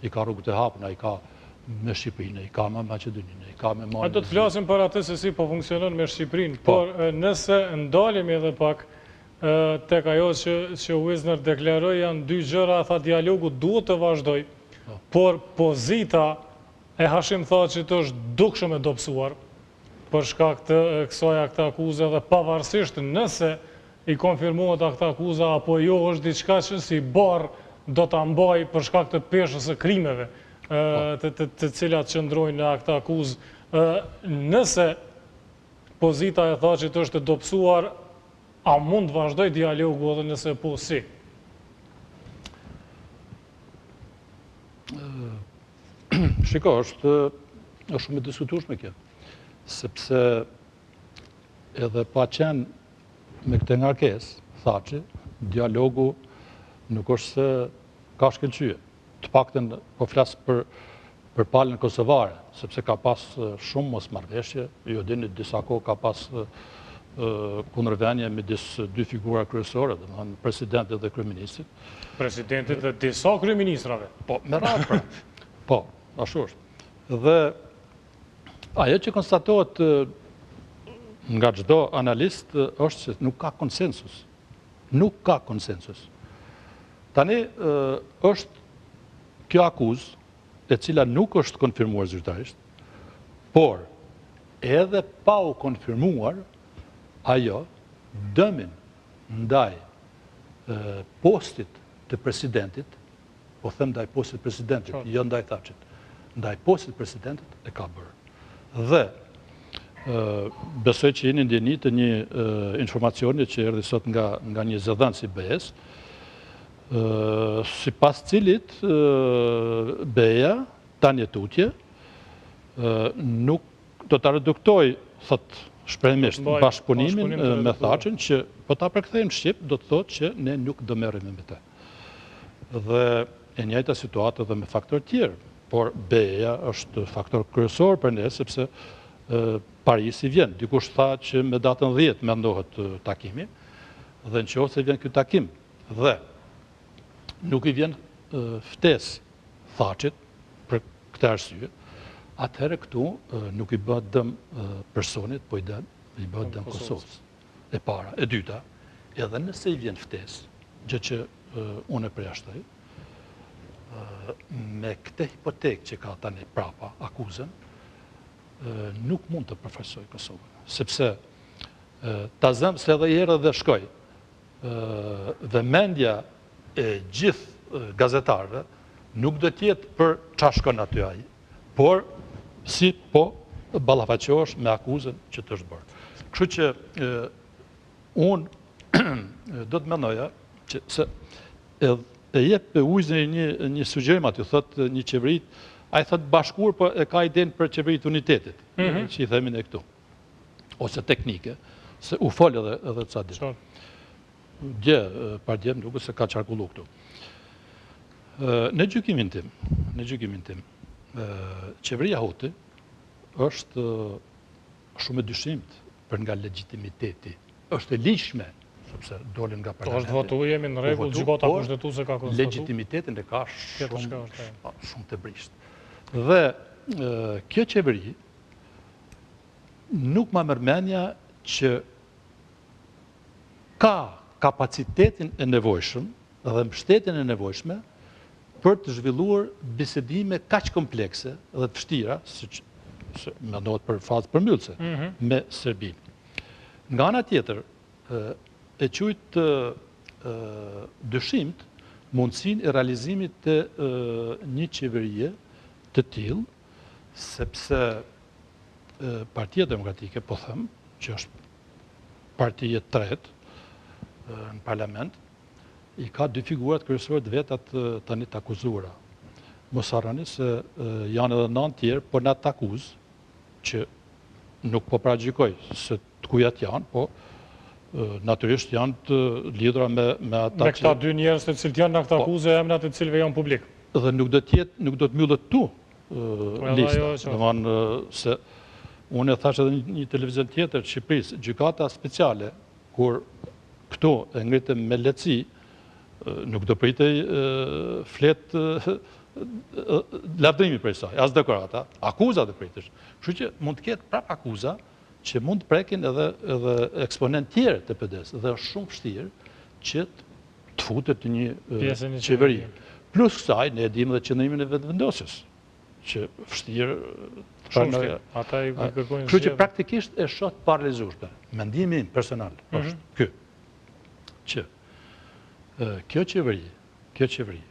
i ka rrugët e hapura, i ka me Shqipërinë, i ka me Maqedoninë, i ka me Mali. A do të flasim për atë se si po funksionon me Shqipërinë, por nëse ndalemi edhe pak tek ajo që Wisner deklaroi, janë dy gjëra, tha dialogu duhet të vazhdoj, por pozita e Hashim Thaçit është dukshëm e dobësuar për shkak të kësaj akte akuze dhe pavarësisht nëse i konfirmohet akte akuza apo jo, është diçka që si barr do ta mbaj për shkak të peshës së krimeve të cilat qëndrojnë në akte akuzë. Nëse pozita e Thaçit është e dobësuar, a mund të vazhdoj dialogu edhe nëse po si? Shiko, është shumë e diskutueshme kjo, sepse edhe pa qenë me këtë ngarkesë, Thaçi, dialogu nuk është se ka shkëlqye. Të paktën po flas për palën kosovare, sepse ka pas shumë mosmarrveshje, ju dini disa kohë ka pas kundërvënie midis dy figura kryesore, domethënë presidentit dhe kryeministit. Presidentit dhe disa kryeministrave. Po, me radhë pra. Po, ashtu është. Dhe ajo që konstatohet nga çdo analist është se nuk ka konsensus. Nuk ka konsensus. Tani është kjo akuzë, e cila nuk është konfirmuar zyrtarisht, por edhe pa u konfirmuar, ajo dëmin ndaj postit të presidentit, po them ndaj postit të presidentit, jo ndaj Thaçit, ndaj postit të presidentit e ka bërë. Dhe besoj që jeni ndjeni të një informacioni që erdhi sot nga një zëdhënës i BE-s, si pas cilit BE-ja, Tanje Tutje, nuk do të reduktoj, thot shprehimisht, bashkëpunimin me Thaçin, që po ta përkthejmë në Shqip, do të thotë që ne nuk do merremi me të. Dhe e njëjta situatë edhe me faktorë tjerë, por BE-ja është faktor kryesor për ne, sepse Parisi vjen. Dikush tha që me datën 10 mendohet takimi, dhe nëse vjen ky takim dhe nuk i vjen ftesë Thaçit për këtë arsye, atëherë këtu nuk i bëhet dëm personit, po i bëhet dëm Kosovës. E para, e dyta, edhe nëse i vjen ftesë, gjë që unë e përjashtoj, me këtë hipotekë që ka tani prapa akuzën, nuk mund të përfaqësoj Kosovën. sepse ta zëm se edhe herë dhe shkoj, dhe mendja e gjithë gazetarëve nuk do tjetë për qa shkon aty ai, por si po ballafaqohesh me akuzën që të është bërë. Kështu që unë do të mendoja që se e jep Ujzën një sugjerim aty, thot një qeverit, ai thot bashkuar, po e ka idenë për qeverit unitetit, që i themin e këtu, ose teknike, se u fol edhe ca ditë. Dje, pardje, më duket se ka qarkullu këtu. Në gjykimin tim, qeveria Huti është shumë e dyshimt për nga legitimiteti. Është e ligjshme, sepse dolin nga parlamenti. Është votu, jemi në rregull, gjykata kushtetuese ka konstatuar. Legitimitetin e ka shumë të brisht. Dhe kjo qeveri nuk ma mërmenja që ka kapacitetin e nevojshëm dhe mbështetjen e nevojshme për të zhvilluar bisedime kaq komplekse dhe të vështira, se mendohet për fazë përmbyllëse, me Serbinë. Nga ana tjetër, e quajt dyshimt mundësinë e realizimit të një qeverie të tillë, sepse Partia Demokratike, po them, që është partia e tretë në parlament, i ka dy figurat kryesore të vetat tani të akuzuara. Mos harroni se janë edhe 9 tjerë, po na të akuzë, që nuk po pragjykoj se të kujat janë, po natyrisht janë të lidhura me ata që... Me këta dy njerëz të cilët janë në këtë akuzë, emrat të cilëve janë publik. Dhe nuk do të mbyllet tu lista. Domethënë se unë e thash edhe një televizion tjetër të Shqipërisë, gjykata speciale, kur këtu e ngritëm me lehtësi, nuk do pritej flet lavdrimi për saj, as dekorata, akuza do pritesh. Kështu që mund të ketë prap akuza që mund të prekin edhe eksponent tjerë të PD-s, dhe është shumë vështirë që të futet një qeveri. Plus kësaj, ne e dimë dhe qëndrimin e vetëvendosjes, që vështirë shumë vështirë. Ata i kërkojnë. Kështu që praktikisht e shoh të parealizueshme. Mendimi im personal është ky, që kjo qeveri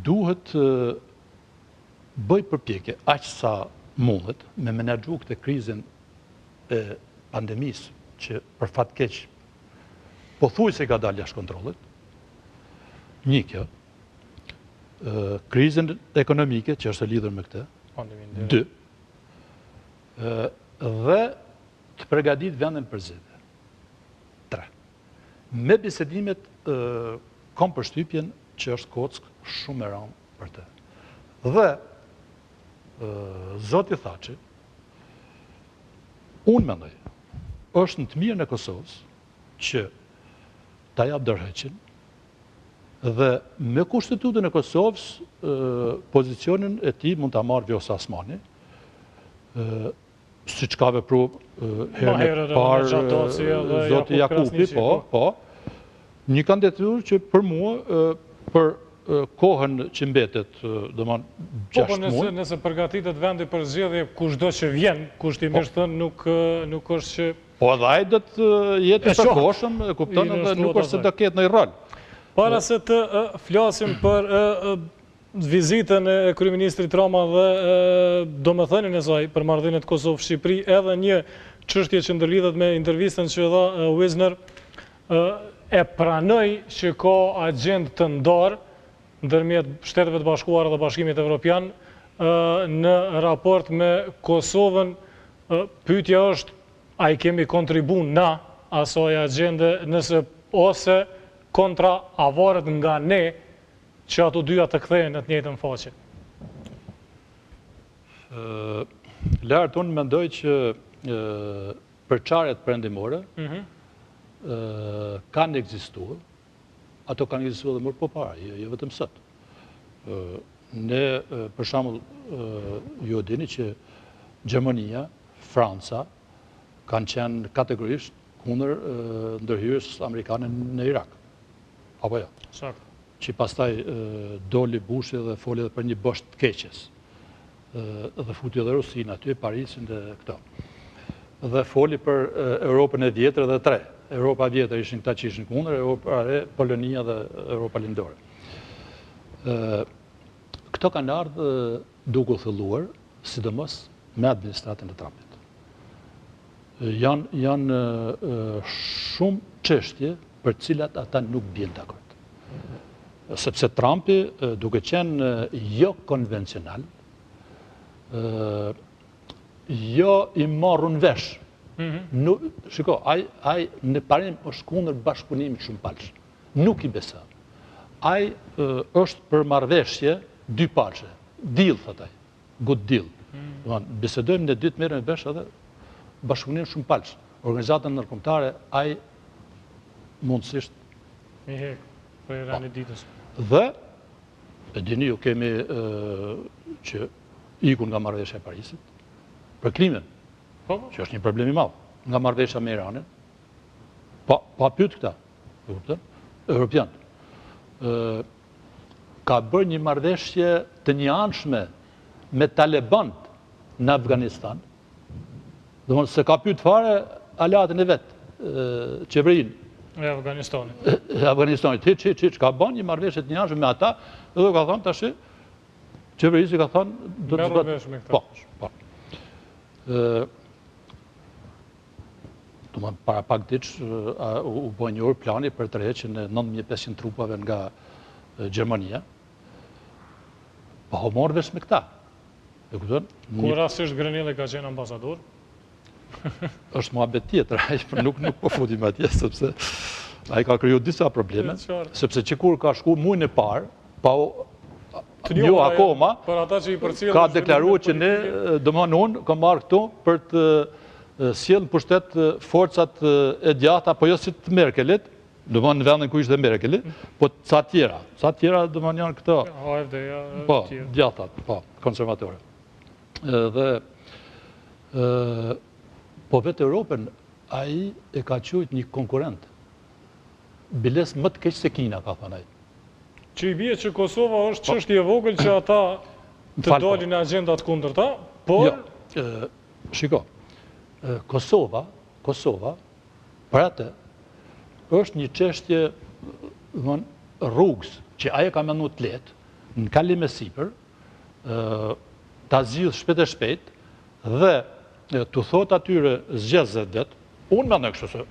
duhet bëj përpjekje aq sa mundet me menaxhu këtë krizën e pandemisë, që për fat keq pothuajse ka dalë jashtë kontrollit. Një kjo, krizën ekonomike që është e lidhur me këtë. 2, dhe të përgatit vendin për zgjedhje. 3. Me bisedimet kam përshtypjen që është kock shumë e rëndë për të. Dhe Zoti Thaçi, unë mendoj, është në të mirën e Kosovës që ta jap dorëheqjen dhe me kushtetutën e Kosovës pozicionin e tij mund ta marrë Vjosa Osmani, siç ka vepruar herën e parë Zoti Jakupi, po, një kandidaturë që për mua, për kohën që mbetet, domethënë 6 muaj. Po, nëse përgatitet vendi për zgjedhje, kushdo që vjen, kushtimisht thënë nuk është që... Po edhe ai do të jetë i përkohshëm, e kupton, edhe nuk është se do ketë ndonjë rol. Para se të flasim për vizitën e kryeministrit Rama dhe domethënien e saj për marrëdhëniet Kosovë-Shqipëri, edhe një çështje që ndërlidhet me intervistën që dha Wisner, e pranoi që ka agjendë të ndarë ndërmjet Shteteve të Bashkuara dhe Bashkimit Evropian në raport me Kosovën. Pyetja është, a i kemi kontribu na asoj agjende, nëse ose kontra avaret nga ne që ato dyja të kthehen në të njëjtën faqe? Lart, unë mendoj që përçarjet perëndimore kanë ekzistuar. Ato kanë ekzistuar dhe më përpara, jo vetëm sot. Ne, për shembull, ju e dini që Gjermania, Franca kanë qenë kategorisht kundër ndërhyrjes amerikane në Irak. Apo jo? Saktë. Që pastaj doli Bushi dhe foli edhe për një bosh të keqes. Dhe futi edhe Rusinë aty, Parisin dhe këto. dhe foli për Europën e vjetër dhe tre. Europa vjetër ishin këta që ishin kundër, Europa e Polonia dhe Europa lindore. Këto kanë ardhur duke u thulluar, sidomos me administratën e Trumpit. Janë shumë çështje për cilat ata nuk bien dakord. Sepse Trumpi, duke qenë jo konvencional, jo i marrun vesh. Shiko, ai në parim është kundër bashkëpunimit shumë palësh. Nuk i beson. Ai është për marrëveshje dy palëshe. Deal, thot ai. Good deal. Bisedojmë në dytë merrem vesh edhe bashkëpunim shumë palësh. Organizatën ndërkombëtare ai mundësisht i hek për rani ditës. Dhe e dini ju kemi që ikun nga marrëveshja e Parisit për klimen, që është një problem i madh, nga marrëveshja me Iranin. Pa pyet këta, Europian. Ka bërë një marrëveshje të njëanshme me Talibanët në Afganistan. Domthonë se ka pyet fare aleatën e vet, qeverinë e Afganistanit. Afganistanit, hiç, ka bën një marrëveshje të njëanshme me ata, edhe ka thënë tash qeverisi ka thënë do të zgjat. Po. Domthonë para pak ditësh u bë një plani për tërheqjen e 9500 trupave nga Gjermania. Pa u marrë vesh me këta. E kupton? Kur rastisht Grenelli ka qenë ambasador? Është muhabet tjetër, nuk po futim atje, sepse ai ka kriju disa probleme, sepse që kur ka shku muajin e parë, pa jo akoma, ka deklaruar që ne, domthonë unë, kam marrë këtu për të sjellë në pushtet forcat e djata, po jo si të Merkelit, domthonë në vendin ku ishte Merkeli, po ca tjera domthonë janë këto. AFD-ja, po, djatat, po, konservatore. Dhe po vetë Europën, ai e ka quajtur një konkurrent. Biles më të keq se Kina, ka thënë ai. Që i bie që Kosova është çështje e vogël që ata të dalin në agjendat kundërta, por... Shiko, Kosova, për atë, është një çështje rrugës, që ajo ka menduar të lehtë, në kalim e sipër, ta zgjidh shpejt e shpejt, dhe të thot atyre zgjedhësve vet, unë mendoj kështu se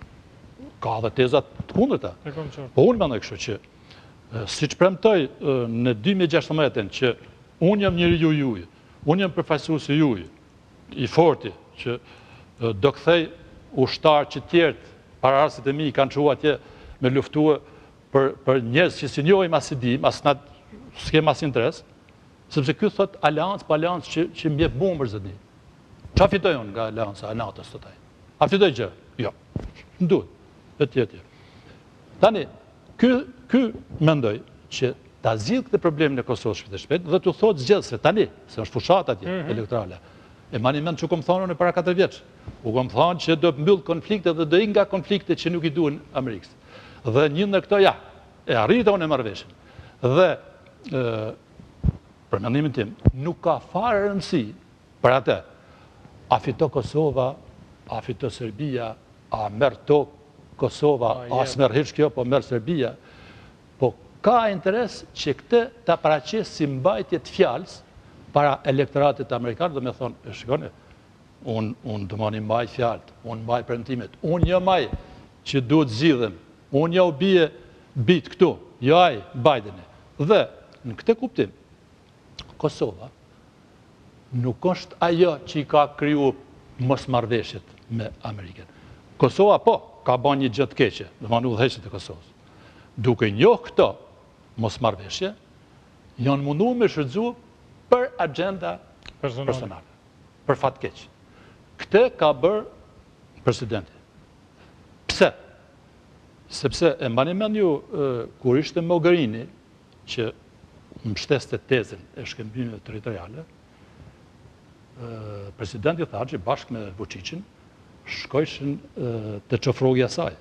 ka edhe tezat të kundërta. Po unë mendoj kështu që siç premtoj në 2016 që unë jam njeriu juaj, unë jam përfaqësuesi juaj, i forti që do kthej ushtar që tjerë pararësit e mi kanë çuar atje me luftue për njerëz që si njohim as i dim, as na s'kem as interes, sepse ky thot aleancë pa aleancë që mbjep bombër zëni. Qa fitoj unë nga aleanca e NATO-s të taj? A fitoj gjë? Jo. Nduhet. Etj. Tani, ky mendoj që ta zgjidh këtë problemin e Kosovës shpejt e shpejt dhe t'u thotë zgjedhësve tani, se është fushat atje elektorale. E mani mend që kom thonë unë para 4 vjeç. U kom thonë që do të mbyll konflikte dhe do ik nga konflikte që nuk i duhen Amerikës. Dhe një ndër këto e arrita unë e marrëveshjen. Dhe për mendimin tim, nuk ka fare rëndësi për atë. A fito Kosova, a fito Serbia, a merr tokë Kosova, a s'merr hiç kjo, po merr Serbia. Po ka interes që këtë ta paraqes si mbajtje të fjalës para elektoratit amerikan, do me thonë, shikoni, unë do mani mbaj fjalët, unë mbaj premtimet, unë jo maj që duhet zgjidhem, unë jo bie bit këtu, jo ai Bideni. Dhe në këtë kuptim, Kosova nuk është ajo që i ka kriju mosmarrveshjet me Amerikën. Kosova ka bën një gjë të keqe, domethënë udhëheqësit e Kosovës. Duke njohur këto mosmarrveshje, janë munduar me shfrytzu për agenda personale. Për fat keq. Këtë ka bërë presidenti. Pse? Sepse e mbani mend ju kur ishte Mogherini që mbështeste tezën e shkëmbimeve territoriale, presidenti tha që bashkë me Vučićin shkojshin te çofrogja saj.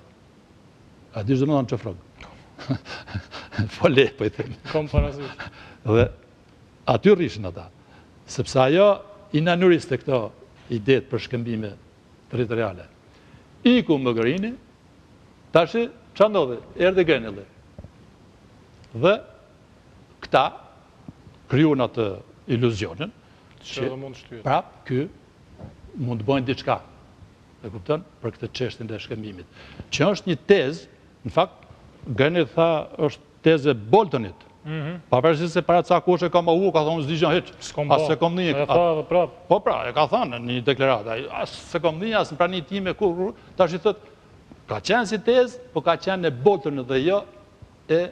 A di çdo çofrog? Po le, po i them. Kom parasysh. Dhe aty rrishin ata, sepse ajo i nanuriste këto idetë për shkëmbime territoriale. Iku Mogherini, tashi ç'a ndodhi? Erdhi Grenelli. Dhe këta kryuan atë iluzionin Që edhe mund shtyhet. prap ky mund të bëjnë diçka. E kupton? Për këtë çështjen e shkëmbimit. Që është një tezë, në fakt, Grenelli tha është tezë e Boltonit. Pavarësisht se para ca kohësh e ka mohu, ka thonë s'di gjë hiç. As se kom një. E tha edhe prap. Po pra, e ka thënë në një deklaratë. As se kom një, as në praninë time kur tash i thot ka qenë si tezë, po ka qenë e Boltonit dhe jo e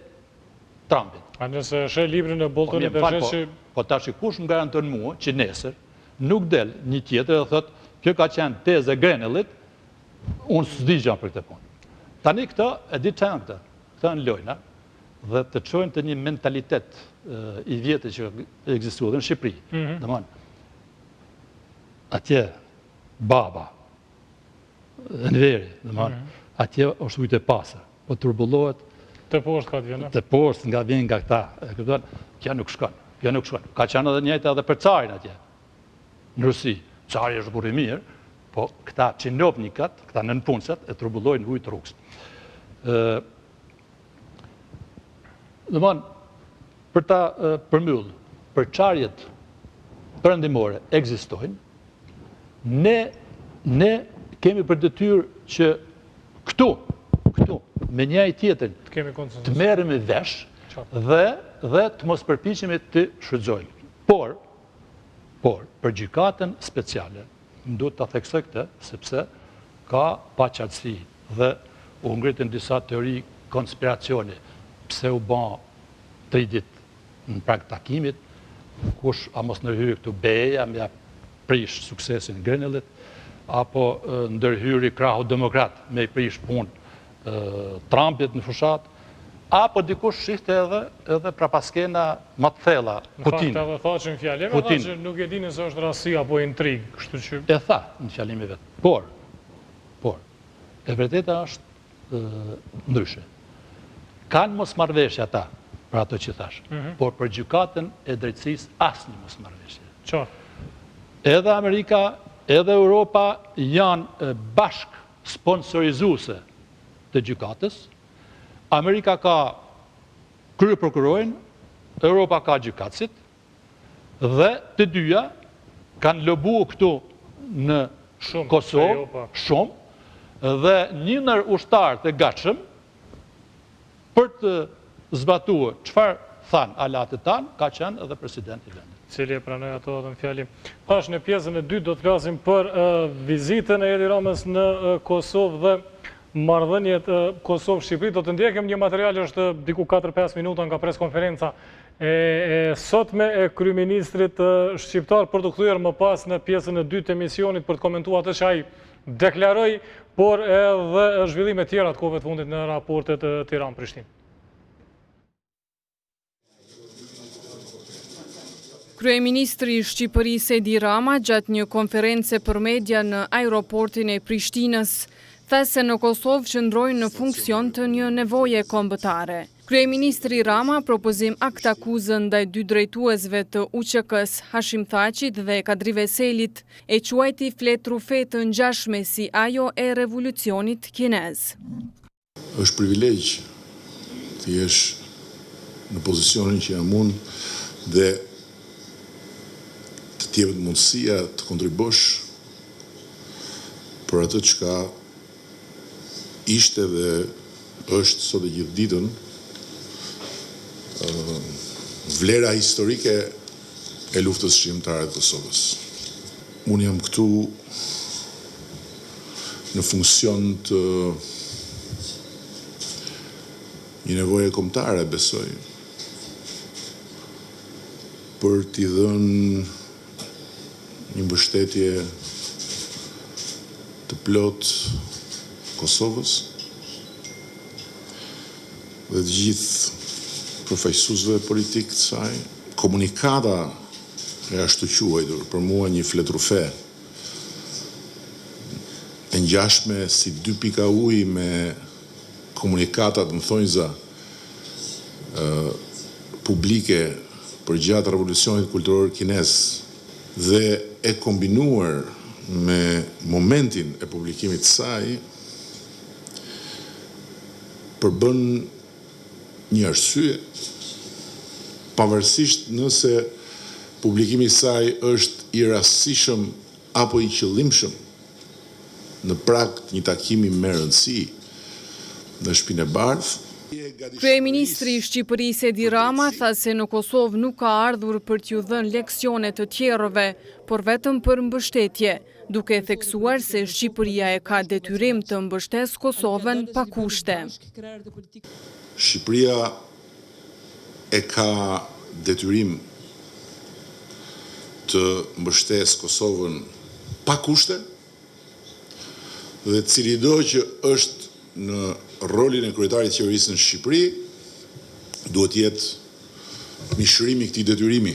Trumpit. A nëse sheh librin e Boltonit dhe sheh që Po tash kush më garanton mua që nesër nuk del një tjetër dhe thot kjo ka qenë tezë e Grenellit, unë s'di gjë për këtë punë. Tani këto e di çan këta. Këta në lojna dhe të çojnë të një mentalitet i vjetër që ekzistuar në Shqipëri. Domthon atje baba në veri, domthon atje është ujë e pasër, po turbullohet të poshtë ka të vjen. të poshtë nga vjen nga këta. E kupton? Kjo nuk shkon. Kjo nuk shkon. Ka qenë edhe njëjtë edhe për carin atje. Në Rusi, cari është burr i mirë, po këta qinovnikat, këta nënpunësat e turbullojnë ujë të rrugës. Domthon, për ta përmbyll, përçarjet perëndimore ekzistojnë. Ne kemi për detyrë që këtu, me njëri tjetrin, Të kemi konsensus. të merremi vesh dhe të mos përpiqemi të shfrytëzojmë. Por për gjykatën speciale, më duhet ta theksoj këtë, sepse ka paqartësi dhe u ngritën disa teori konspiracioni. Pse u bën 3 ditë në prag takimit, kush a mos ndërhyri këtu beja, me ja prish suksesin Grenellit, apo ndërhyri krahu demokrat me i prish punë Trumpit në fushat, apo dikush shihte edhe prapaskena më të thella, Putin. Në fakt edhe tha që në Fjalime, tha që nuk e dini se është rasti apo intrigë, kështu që E tha në fjalimin vet. Por e vërteta është ndryshe. Kanë mosmarrëveshje ata për ato që thash, por për gjykatën e drejtësisë asnjë mosmarrëveshje. qartë. Edhe Amerika, edhe Europa janë bashk sponsorizuese të gjykatës. Amerika ka kryeprokurorin, Europa ka gjykatësit, dhe të dyja kanë lobuar këtu në Kosovë, shumë, dhe një ndër ushtarët e gatshëm për të zbatuar çfarë thanë alatët tanë, ka qenë edhe presidenti i vendit. Cili e pranoi ato edhe në fjali. Tash në pjesën e dytë do të flasim për vizitën e Edi Ramës në Kosovë dhe marrëdhëniet Kosovë-Shqipëri. Do të ndjekim një material, është diku 4-5 minuta nga preskonferenca e sotme e kryeministrit shqiptar, për të kthyer më pas në pjesën e dytë të emisionit për të komentuar atë që ai deklaroi, por edhe zhvillime tjera të kohëve të fundit në raportet Tiranë-Prishtinë. Kryeministri i Shqipërisë Edi Rama gjatë një konference për media në aeroportin e Prishtinës tha se në Kosovë qëndrojnë në funksion të një nevoje kombëtare. Kryeministri Rama propozim akt akuzën ndaj 2 drejtuesve të UÇK-s, Hashim Thaqit dhe Kadri Veselit, e quajti fletë të ngjashme si ajo e revolucionit kinez. Është privilegj të jesh në pozicionin që jam unë dhe të t'jepet mundësia të kontribosh për atë çka ishte dhe është sot e gjithë ditën vlera historike e luftës shqiptare të Kosovës. Unë jam këtu në funksion të një nevoje kombëtare, besoj, për t'i dhënë një mbështetje të plot Kosovës dhe të gjithë përfaqësuesve politikë të saj. Komunikata e ashtu quajtur për mua një fletrufe e ngjashme si 2 pika ujë me komunikatat më thonjza publike për gjatë revolucionit kulturor kinez dhe e kombinuar me momentin e publikimit të saj përbën një arsye, pavarësisht nëse publikimi i saj është i rastësishëm apo i qëllimshëm në prag të një takimi me rëndësi në Shtëpinë e Bardhë. Kryeministri i Shqipërisë Edi Rama tha se në Kosovë nuk ka ardhur për t'ju dhënë leksione të tjerëve, por vetëm për mbështetje, duke theksuar se Shqipëria e ka detyrim të mbështesë Kosovën pa kushte. Shqipëria e ka detyrim të mbështesë Kosovën pa kushte, dhe cilido që është në rolin e kryetarit të qeverisë në Shqipëri duhet jetë mishërimi këtij detyrimi.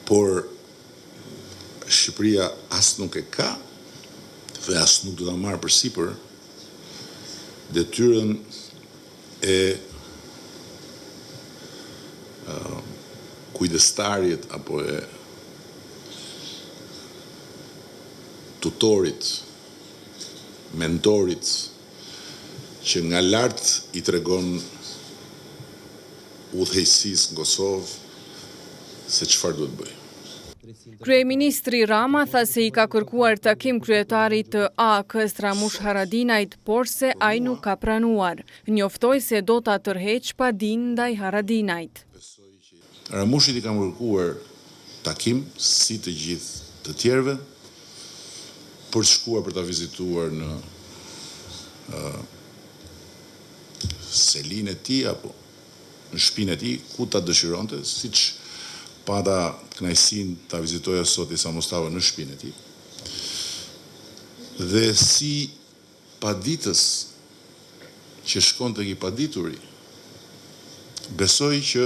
Por Shqipëria as nuk e ka dhe as nuk do ta marrë përsipër detyrën e kujdestarit apo e tutorit, mentorit që nga lart i tregon udhëheqësisë në Kosovë se çfarë duhet bëj. Kryeministri Rama tha se i ka kërkuar takim kryetarit të AK-s Ramush Haradinajt, por se ai nuk ka pranuar. Njoftoi se do ta tërheq padinë ndaj Haradinajt. Ramushit i kam kërkuar takim si të gjithë të tjerëve për të shkuar për ta vizituar në selinë e tij apo në shtëpinë e tij, ku ta dëshironte, siç pata kënaqësinë ta vizitoja sot Isa Mustava në shtëpinë e tij. Dhe si paditës që shkon tek i padituri, besoj që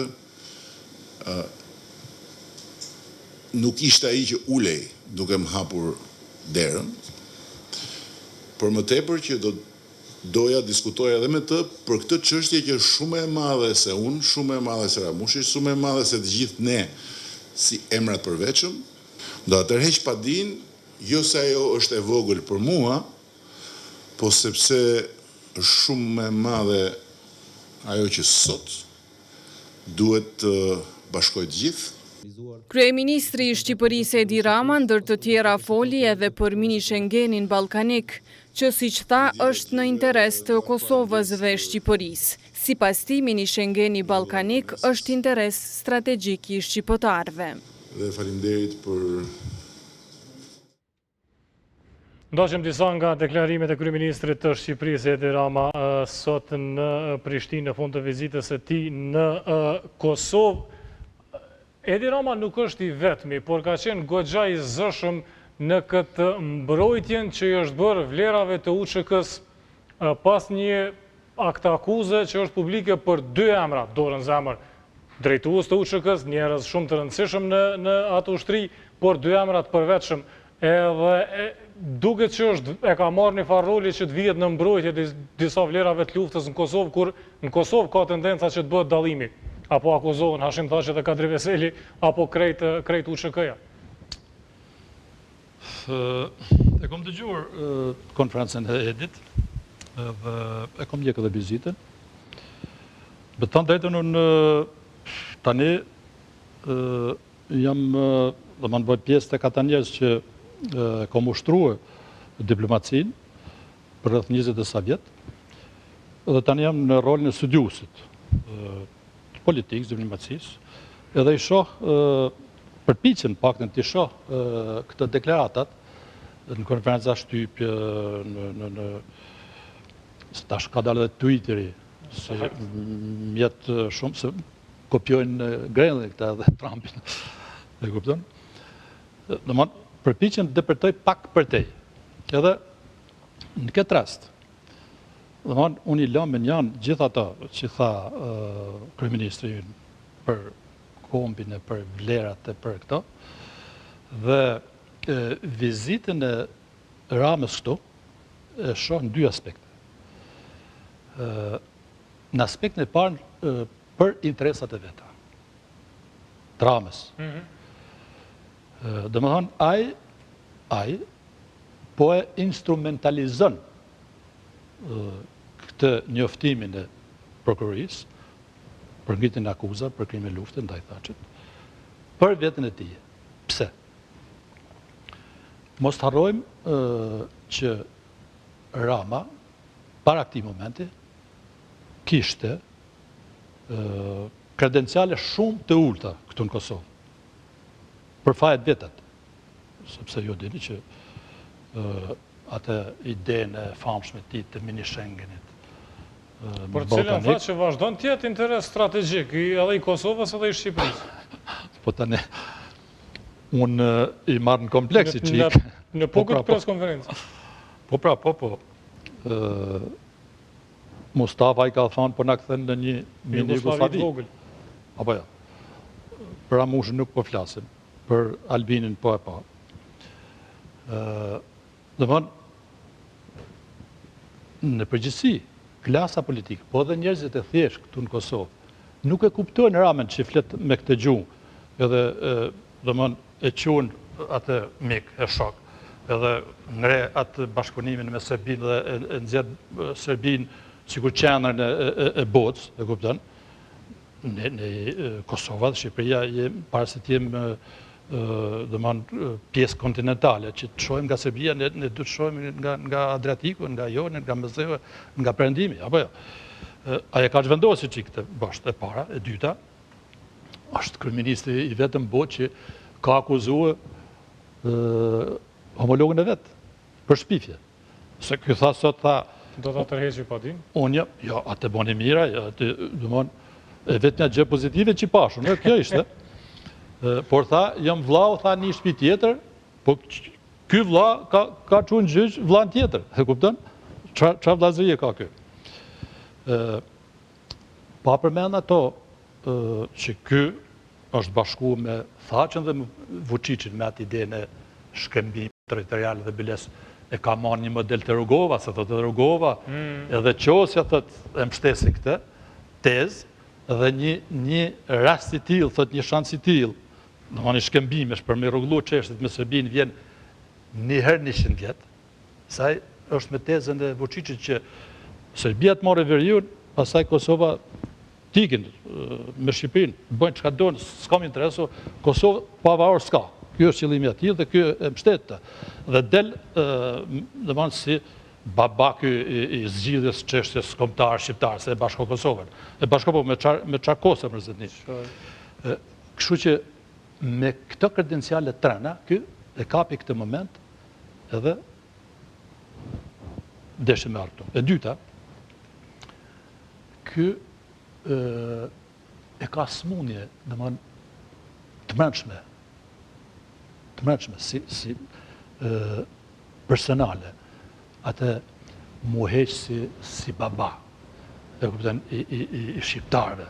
nuk ishte ai që ulej duke më hapur derën, por më tepër që doja diskutoja edhe me të për këtë çështje që është shumë e madhe se unë, shumë e madhe se Ramushi, shumë e madhe se të gjithë ne si emrat përveçëm, do ta tërheq padinë, jo se ajo është e vogël për mua, po sepse është shumë e madhe ajo që sot duhet të bashkojë të gjithë. Kryeministri i Shqipërisë Edi Rama ndër të tjera foli edhe për mini Schengenin ballkanik, që siç tha është në interes të Kosovës dhe Shqipërisë. Sipas tij, mini Schengeni ballkanik është interes strategjik i shqiptarëve. Dhe faleminderit për Ndoqëm disa nga deklarimet e kryeministrit të Shqipërisë Edi Rama sot në Prishtinë në fund të vizitës së tij në Kosovë. Edi Rama nuk është i vetmi, por ka qenë goxha i zëshëm në këtë mbrojtjen që i është bërë vlerave të UÇK-s pas një akte akuze që është publike për 2 emra, dorën zemër, drejtues të UÇK-s, njerëz shumë të rëndësishëm në atë ushtri, por 2 emra të përvetshëm. Edhe duket që e ka marrë një farë roli që të vihet në mbrojtje disa vlerave të luftës në Kosovë, kur në Kosovë ka tendenca që të bëhet dallimi. Apo akuzohen, Hashim Thaçi dhe Kadri Veseli, apo krejt UÇK-ja? E kom dëgjuar konferencën e Edit dhe e kom ndjek edhe vizitën. Me të thënë drejtën, unë tani jam dhe më bëj pjesë tek ata njerëz që kom ushtruar diplomacinë për rreth 20 e sa vjet. Dhe tani jam në rolin e studiuesit politikës, diplomacisë, edhe i shoh përpiqen paktën të shoh këtë deklaratat në konferenca shtypje, në tash ka dalë edhe Twitteri, se mjet shumë se kopjojnë Grenellin këta dhe Trumpin. E kupton? Domthon përpiqen të depërtoj pak për tej. Edhe në këtë rast, domthon unë i lëm me janë gjithë ato që tha kryeministri për kombin e për vlerat e për këto, dhe vizitën e Ramës këtu e shoh në 2 aspekte. Në aspektin e parë për interesat e veta të Ramës. Dhe më thonë, ai po e instrumentalizon këtë njoftimin e prokurorisë për ngritjen e akuza për krime lufte ndaj Thaçit për veten e tij. Pse? Mos të harrojmë që Rama, para këtij momenti, kishte kredenciale shumë të ulta këtu në Kosovë, për fajet vetat, sepse ju dini që atë idenë e famshme të tij të mini Schengenit. Për cilën fat që vazhdon të jetë interes strategjik edhe i Kosovës edhe i Shqipërisë. Po tani unë i marr në kompleksi që në këtë preskonferencë. Po. Mustafa i ka thënë po na kthen në një mini Jugosllavi. Apo jo. Për Amushën nuk po flasim, për Albinin po e pa. Domthon në përgjithësi, klasa politike, po dhe njerëzit e thjeshtë këtu në Kosovë, nuk e kuptojnë Ramën që flet me këtë gjuhë, edhe domthon e quajnë atë mik e shok, edhe ngre atë bashkëpunimin me Serbinë dhe e nxjerr Serbinë sikur qendrën e botës, e kupton? Në Kosova dhe Shqipëria para se të jem pjesë kontinentale, që të shohim nga Serbia, ne du të shohim nga Adriatiku, nga Joni, nga Mezeu, nga Perëndimi, apo jo. Aja ka zhvendosur që këtë bashkë e para, e dyta, është kryeministri i vetëm botë që ka akuzuar homologën e vet për shpifje. Se ky tha sot do ta tërheqi pa din? Unë jo, atë boni mira, atë domthon e vetmja gjë pozitive që pashun, kjo ishte. Por tha, jam vllau, tha një shtëpi tjetër, po ky vlla ka çuar në gjyq vllan tjetër, e kupton? Çfarë vllazërie ka ky? Pa përmend ato që ky është bashkuar me Thaçën dhe me Vučićin me atë idenë e shkëmbimit territorial dhe biles e ka marrë një model të Rugova, se thotë të Rugova, edhe qosja thotë e mbështesi këtë tezë, dhe një rast i tillë, thotë një shans i tillë, domethënë shkëmbimesh për me rregulluar çështjet me Serbinë vjen një herë në 100 vjet. Saj është me tezën e Vučićit që Serbia të morë veriun, pastaj Kosova tikin me Shqipërinë, bëjnë çka doin, s'kam interesu, Kosovë pavarur s'ka. Ky është qëllimi i tij dhe ky e mbështet të. Dhe del domethënë si baba ky i zgjidhjes çështjes kombëtare shqiptare se e bashko Kosovën. E bashko me çfarë Kosovë mërzitni. Kështu që me këto kredenciale trena, ky e kapi këtë moment edhe deshe me arto. E dyta, ky e ka smundje, domethënë të mbrëmshme, si personale. Atë mu heq si baba, e kupton, i shqiptarëve.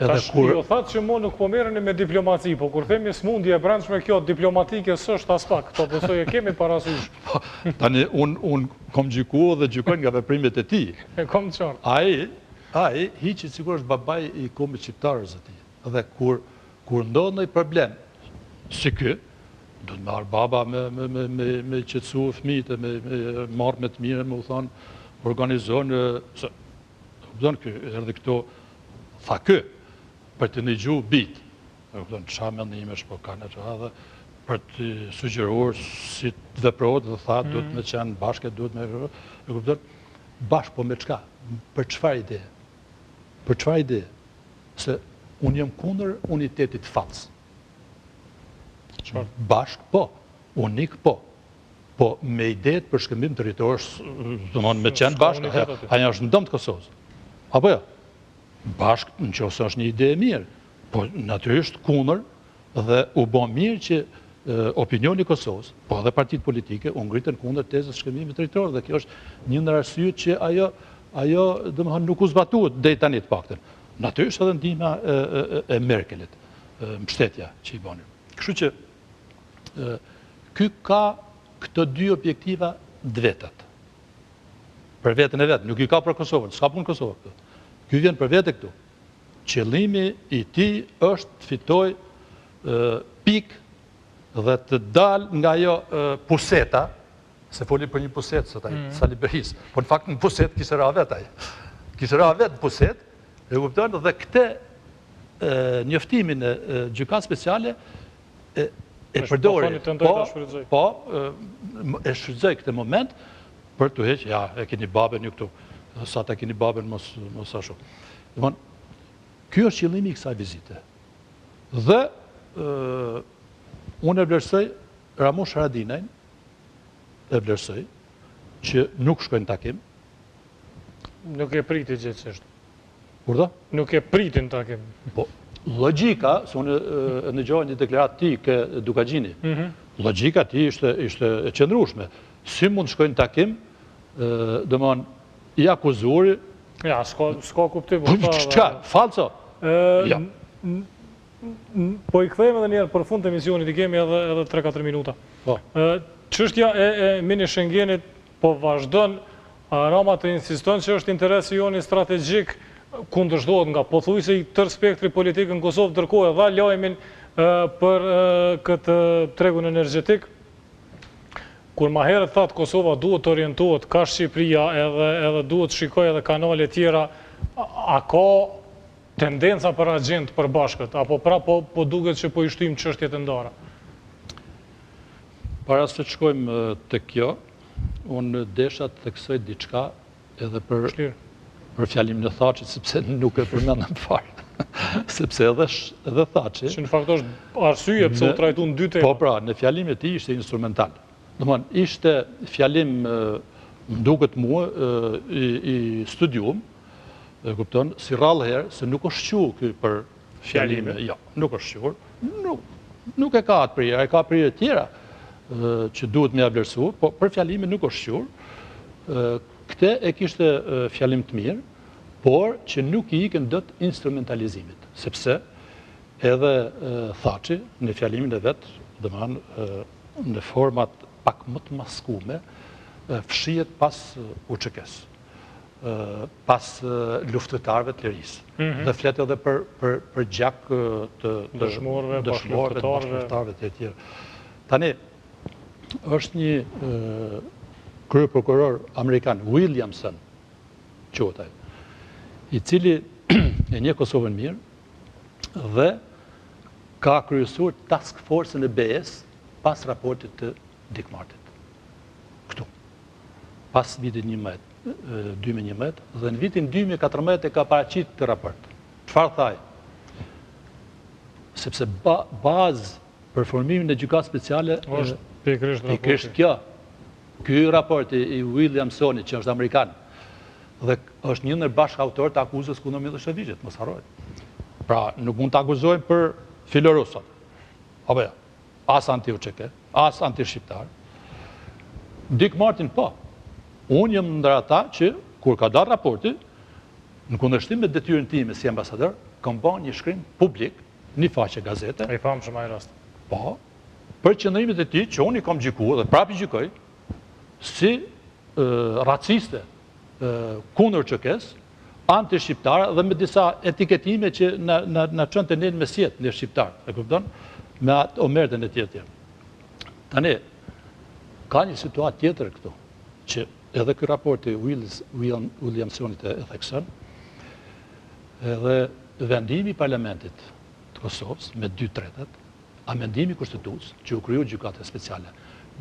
Tash jo thatë që mo nuk po merreni me diplomaci, po kur themi smundje e brendshme kjo diplomatike s'është as pak, këto besoj e kemi parasysh. Tani unë kom gjykuar dhe gjykoj nga veprimet e tij. E kom qartë. Ai hiqet sikur është babai i kombit shqiptarës atij. Dhe kur ndodh ndonjë problem si ky, do të marr baba me qetësu fëmijët, me marrë me të mirën, me u thonë, organizon, se, kupton, erdhi këto, tha kë, për të në gjuhë bitë, kupton, qa mendimesh, po kanë dhe për të sugjeruar si të veprohet dhe tha, duhet me qenë bashkë, duhet me, kupton, bashkë, po me çka, për çfarë ide? Për çfarë ide? Se unë jam kundër unitetit fatës. Bashk, po. Unik, po. Po, me ideet për shkëmbim territorës, me qenë bashk, aja është në dëmë të Kosovës. Apo jo? Bashk, në qoftë është një ide e mirë. Po, natyrisht, kundër, dhe u bo mirë që opinioni Kosovës, po edhe partitë politike, u ngritën kundër tezës shkëmbimit territorë, dhe kjo është një ndër arsyet që ajo domethënë nuk u zbatuat deri tani të paktën. Natyrisht edhe ndihma e Merkelit, mbështetja që i bani. Kështu që ky ka këto dy objektiva dvetat. Për veten e vet, nuk i ka për Kosovën, s'ka punë Kosovë këtu. Ky vjen për vete këtu. Qëllimi i tij është të fitojë pikë dhe të dal nga jo puseta, se foli për një puset, sot ai, sa liberis, po në fakt në puset kishte ra vet ai. Kishte ra vet në puset, e kupton, dhe këtë njoftimin e gjykatës speciale e përdori. Po, e shfrytëzoi këtë moment për të heqë, ja, e keni babën ju këtu, sa ta keni babën mos ashtu. Domthon, ky është qëllimi i kësaj vizite. Dhe unë e vlerësoj Ramush Haradinajn, e vlerësoj që nuk shkojnë takim. Nuk e priti gjithësisht. Kurdo? Nuk e pritin takim. Po, logjika, se unë në gjojnë një deklarat ti ke Dukagjini, logjika ti ishte e qëndrueshme. Si mund shkojnë takim, domthon, i akuzuri... Ja, s'ka kuptim. Çka? Falso? Ja. Po i kthejmë edhe njerë për fund të emisionit, i kemi edhe 3-4 minuta. Po. Çështja e mini Schengenit po vazhdon, Rama të insiston që është interesi joni strategjik, kundërshtohet nga pothuajse i tërë spektri politik në Kosovë, ndërkohë dha lajmin për këtë tregun energjetik, kur ma herët thatë Kosova duhet të orientohet ka Shqipëria edhe duhet shikoj edhe kanale tjera, a ka tendenca për agent për bashkët, apo pra po duket që po i shtyjmë çështjet e ndara? Para se të shkojmë të kjo, unë desha të theksoj diçka edhe për Fjalimin e Thaçit, sepse nuk e përmendëm fare. Sepse edhe Thaçi... Që në fakt është arsye pse u trajtu në dy tema. Po pra, në fjalimin e tij ishte instrumental. Domthon, ishte fjalim, më duket mua, i studium, e kupton, si rrallë herë, se nuk është quajtur ky për fjalime. Jo, nuk është quajtur. Nuk e ka atë prirje, e ka prirje tjera që duhet me vlerësu, po për fjalime nuk është quajtur. Këtë e kishte fjalim të mirë, por që nuk i ikën dot instrumentalizimit, sepse edhe Thaçi në fjalimin e vet, domethënë në format pak më të maskume, fshihet pas UÇK-s, pas luftëtarëve të lirisë. Dhe flet edhe për gjak të dëshmorëve, bashkëluftëtarëve të tjerë. Tani është një kryeprokuror amerikan, Williamson, quhet ai, i cili e njeh Kosovën mirë dhe ka kryesuar task force-ën e BE-s pas raportit të Dikmartit. Këtu. Pas vitit 2011 dhe në vitin 2014 e ka paraqit të raport. Çfarë thaj? Sepse bazë për formimin e gjykatës speciale është pikërisht kjo. Ky raport i Williamsonit, që është amerikan, dhe është një ndër bashkëautor të akuzës kundër Miloševićit, mos harroj. Pra, nuk mund të akuzojmë për filorusat. Apo ja, as anti-UÇK, as anti-shqiptar. Dikmartin po. Unë jam ndër ata që, kur ka darë raporti, në kundërshtim me detyrën time si ambasador, kam bën një shkrim publik, një faqe gazete. E famshëm ai rast. Po, për qëndrimet e tij që unë i kam gjykuar dhe prapë gjykoj, si raciste kundër UÇK-s, anti-shqiptar dhe me disa etiketime që na çonte ne në mesjet në shqiptar, e kupton? Me atë omertën e tjetër. Tani ka një situatë tjetër këtu, që edhe ky raport i Williamsonit e thekson, edhe vendimi i parlamentit të Kosovës me 2/3, amendimi kushtetues që u kriju gjykata speciale.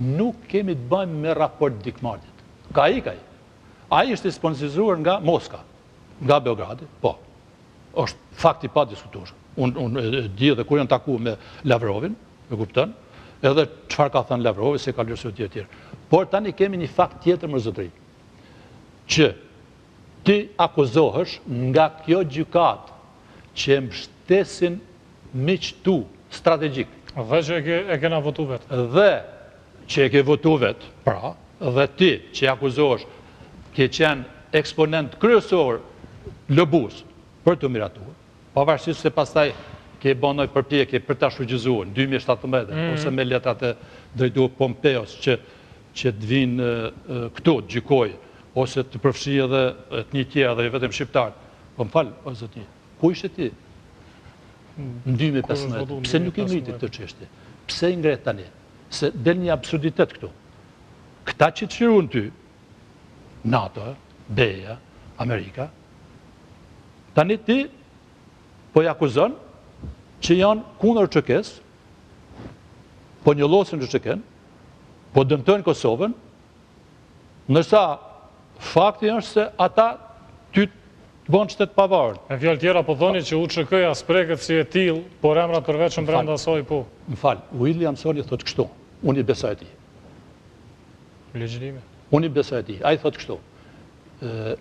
Nuk kemi të bëjmë me raport Dikmartit. Ka ikaj. Ai është sponsorizuar nga Moska, nga Beogradi, po. Është fakti pa diskutueshëm. Unë di edhe kur janë takuar me Lavrovin, e kupton? Edhe çfarë ka thënë Lavrovi, se ka lëshuar tjetër. Por tani kemi një fakt tjetër më zotëri. Që ti akuzohesh nga kjo gjykatë që mbështesin miq tu strategjik. Dhe që e kena votu vetë. Dhe që e ke votu vetë, pra, dhe ti që akuzohesh ke qenë eksponent kryesor lobus për të miratuar, pavarësisht se pastaj ke bënoj përpjekje për ta shfrytëzuar në 2017 ose me letrat e drejtuar Pompeos që të vinë këtu të gjykoj ose të përfshi edhe etni tjera dhe vetëm shqiptar. Po më fal, o zotni, ku ishe ti në 2015? Pse nuk e ngritit këtë çështje? pse i ngret tani? Se del një absurditet këtu. Këta që të shirun ty, NATO, BE-ja, Amerika, tani ti po i akuzon që janë kundër ÇK-s, po njollosin ÇK-n, po dëmtojnë Kosovën, ndërsa fakti është se ata ty të bënë qytet pavarur. Me fjalë tjera po thoni që UÇK-ja spreket si e tillë, por emrat përveçën brenda asaj po. M'fal, Williamsoni thotë kështu. Unë i besoj atij. Legjitime. Unë i besoj atij. Ai thotë kështu.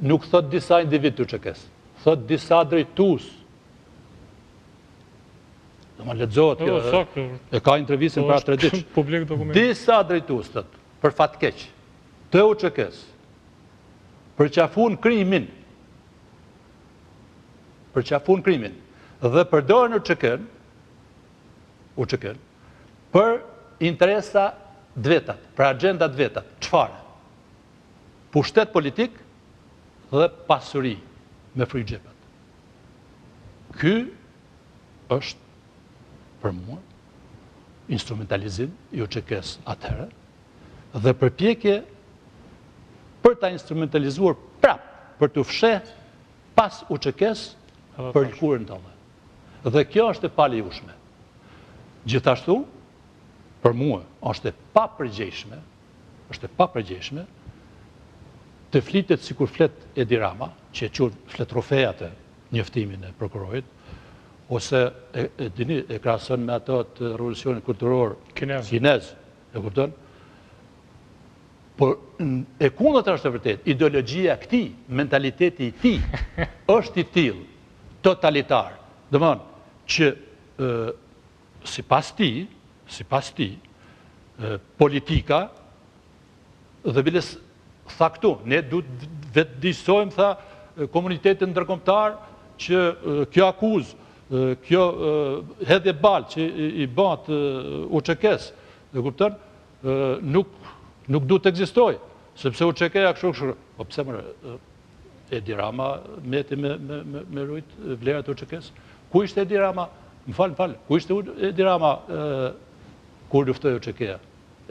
Nuk thot disa individ të ÇK-s, thot disa drejtues. Do më lexohet kjo. E ka intervistën para 3 ditë. Publik dokument. Disa drejtues thot, për fat keq, të ÇK-s, përqafun krimin, dhe përdorën UÇK-n për interesa dvetat, për agendat dvetat. Çfarë? Pushtet politik dhe pasuri me frigjepat. Ky është për mua instrumentalizim i UÇK-s atëherë dhe përpjekje për ta instrumentalizuar prap për të fsheh pas UÇK-s për lëkurën tonë. Dhe kjo është e palejueshme. Gjithashtu, për mua është e papërgjegjshme të flitet sikur flet Edi Rama, që flet trofejat e njoftimin e prokurorit, ose e krahason me ato të revolucionit kulturor kinez, e kupton? Por e kundërta është e vërtet, ideologjia e këtij, mentaliteti i tij është i tillë, totalitar. Domthon që sipas tij, politika dhe biles tha këtu, ne duhet vetë disojmë, tha, komunitetin ndërkombëtar që kjo akuzë, kjo hedhje balë që i bat UÇK-s, dhe kupton, nuk duhet të ekzistojë, sepse UÇK-ja kështu. Po pse më Edi Rama meti me rujt vlerat e UÇK-s? Ku ishte Edi Rama? M'fal, ku ishte Edi Rama kur luftoi UÇK-ja?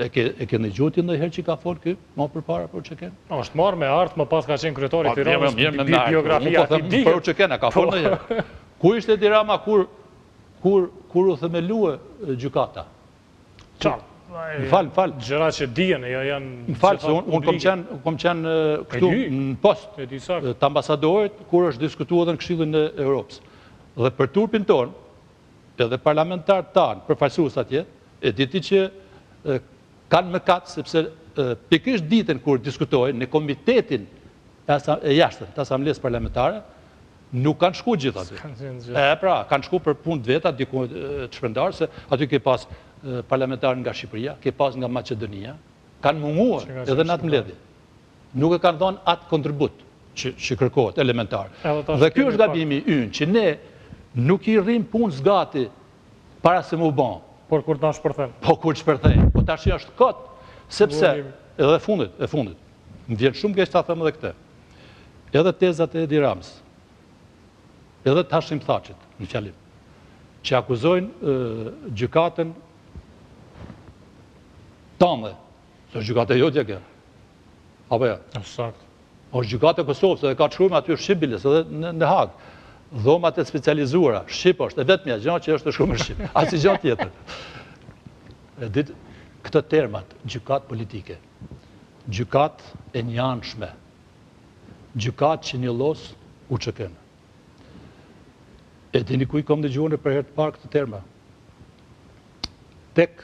E keni gjuti ndonjëherë që ka folë ky, më përpara për UÇK-n? Është marrë me art, më pas ka qenë kryetari i Tiranës, biografia e tij. Për UÇK-n ka folë ndonjëherë. Ku ishte Edi Rama kur u themelua gjykata? Çfarë? M'fal. Gjëra që dihen janë. M'fal, se unë kom qenë këtu në post të ambasadorit kur është diskutuar edhe në Këshillin e Europës. Dhe për turpin tonë, edhe parlamentarët tanë, përfaqësues atje, e diti që kanë mëkat, sepse pikërisht ditën kur diskutojnë në komitetin e jashtëm të asamblesë parlamentare, nuk kanë shku gjithë aty. Pra, kanë shku për punë të veta, diku të shpërndarë, se aty ke pas parlamentarë nga Shqipëria, ke pas nga Macedonia, kanë munguar edhe në atë mbledhje. Nuk e kanë dhënë atë kontribut që kërkohet, elementar. Dhe ky është gabimi ynë, që ne nuk i rrim punë zgati para se mu ban. Por kur ta shpërthen. Po kur shpërthen. Po tash është kot, sepse edhe fundit, më vjen shumë keq ta them edhe këtë. Edhe tezat e Edi Ramës, edhe të Hashim Thaçit në Fjalim, që akuzojnë gjykatën tonë, se gjykata jotja kjo. Apo ja? Sakt. Është gjykata e Kosovës, edhe ka të shkruajmë aty Shqipilis, edhe në Hagë. Dhomat e specializuara, Shqip është, e vetëmja gjë që është shumë Shqip, as i gjë tjetër. Këto termat, gjykat politike, gjykat e njanshme, gjykat që njollos UÇK-n. E dini ku i kom dëgjuar për herë të parë këtë terma? Tek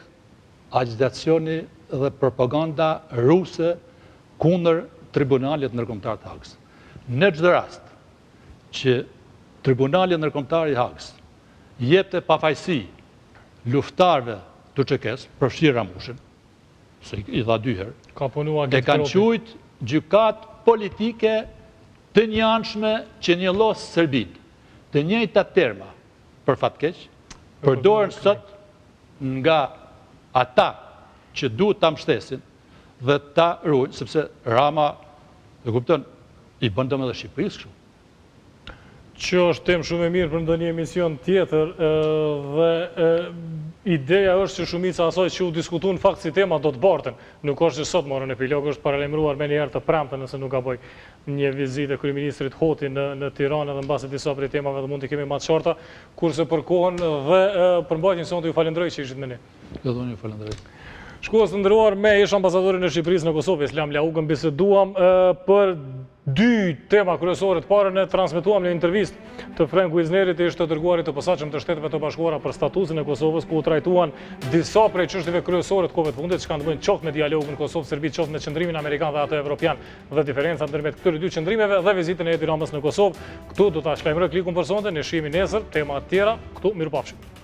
agitacioni dhe propaganda ruse kundër Tribunalit Ndërkombëtar të Hagës. Në çdo rast që Tribunali Ndërkombëtar i Hagës jepte pafajësi luftarëve të UÇK-s, përfshirë Ramushin, se i dha 2 herë, e kanë quajt gjykat politike të njanshme që njollos Serbinë. Të njëjta terma, për fat keq, përdoren sot nga ata që duhet ta mbështesin dhe ta ruajnë, sepse Rama, e kupton, i bën dëm edhe Shqipërisë kështu. Që është temë shumë e mirë për ndonjë emision tjetër dhe Ideja është që shumica asaj që u diskutu në fakt si tema do të bartën. Nuk është që sot morën epilog, është paralajmëruar me njëherë të premte nëse nuk gaboj një vizitë e kryeministrit Hoti në Tiranë dhe mbasi disa prej temave dhe mund t'i kemi më të qarta, kurse për kohën dhe përmbajtjen sonte ju falenderoj që ishit me ne. Jo dhoni, ju falenderoj. Shkues të nderuar, me ish ambasadorin e Shqipërisë në Kosovë, Islam Laugën, biseduam për dy tema kryesore. Të parën e transmetuam në intervistë të Frank Wisnerit, ishte të dërguarit të posaçëm të Shteteve të Bashkuara për statusin e Kosovës, ku u trajtuan disa prej çështjeve kryesore të kohëve të fundit, që kanë të bëjnë qoftë me dialogun Kosovë-Serbi, qoftë me qëndrimin amerikan dhe atë evropian dhe diferencat ndërmjet këtyre dy qëndrimeve dhe vizitën e Edi Ramës në Kosovë. Këtu do ta shkajmëroj klikun për sonte, ne shihemi nesër, tema të tjera, këtu mirupafshim.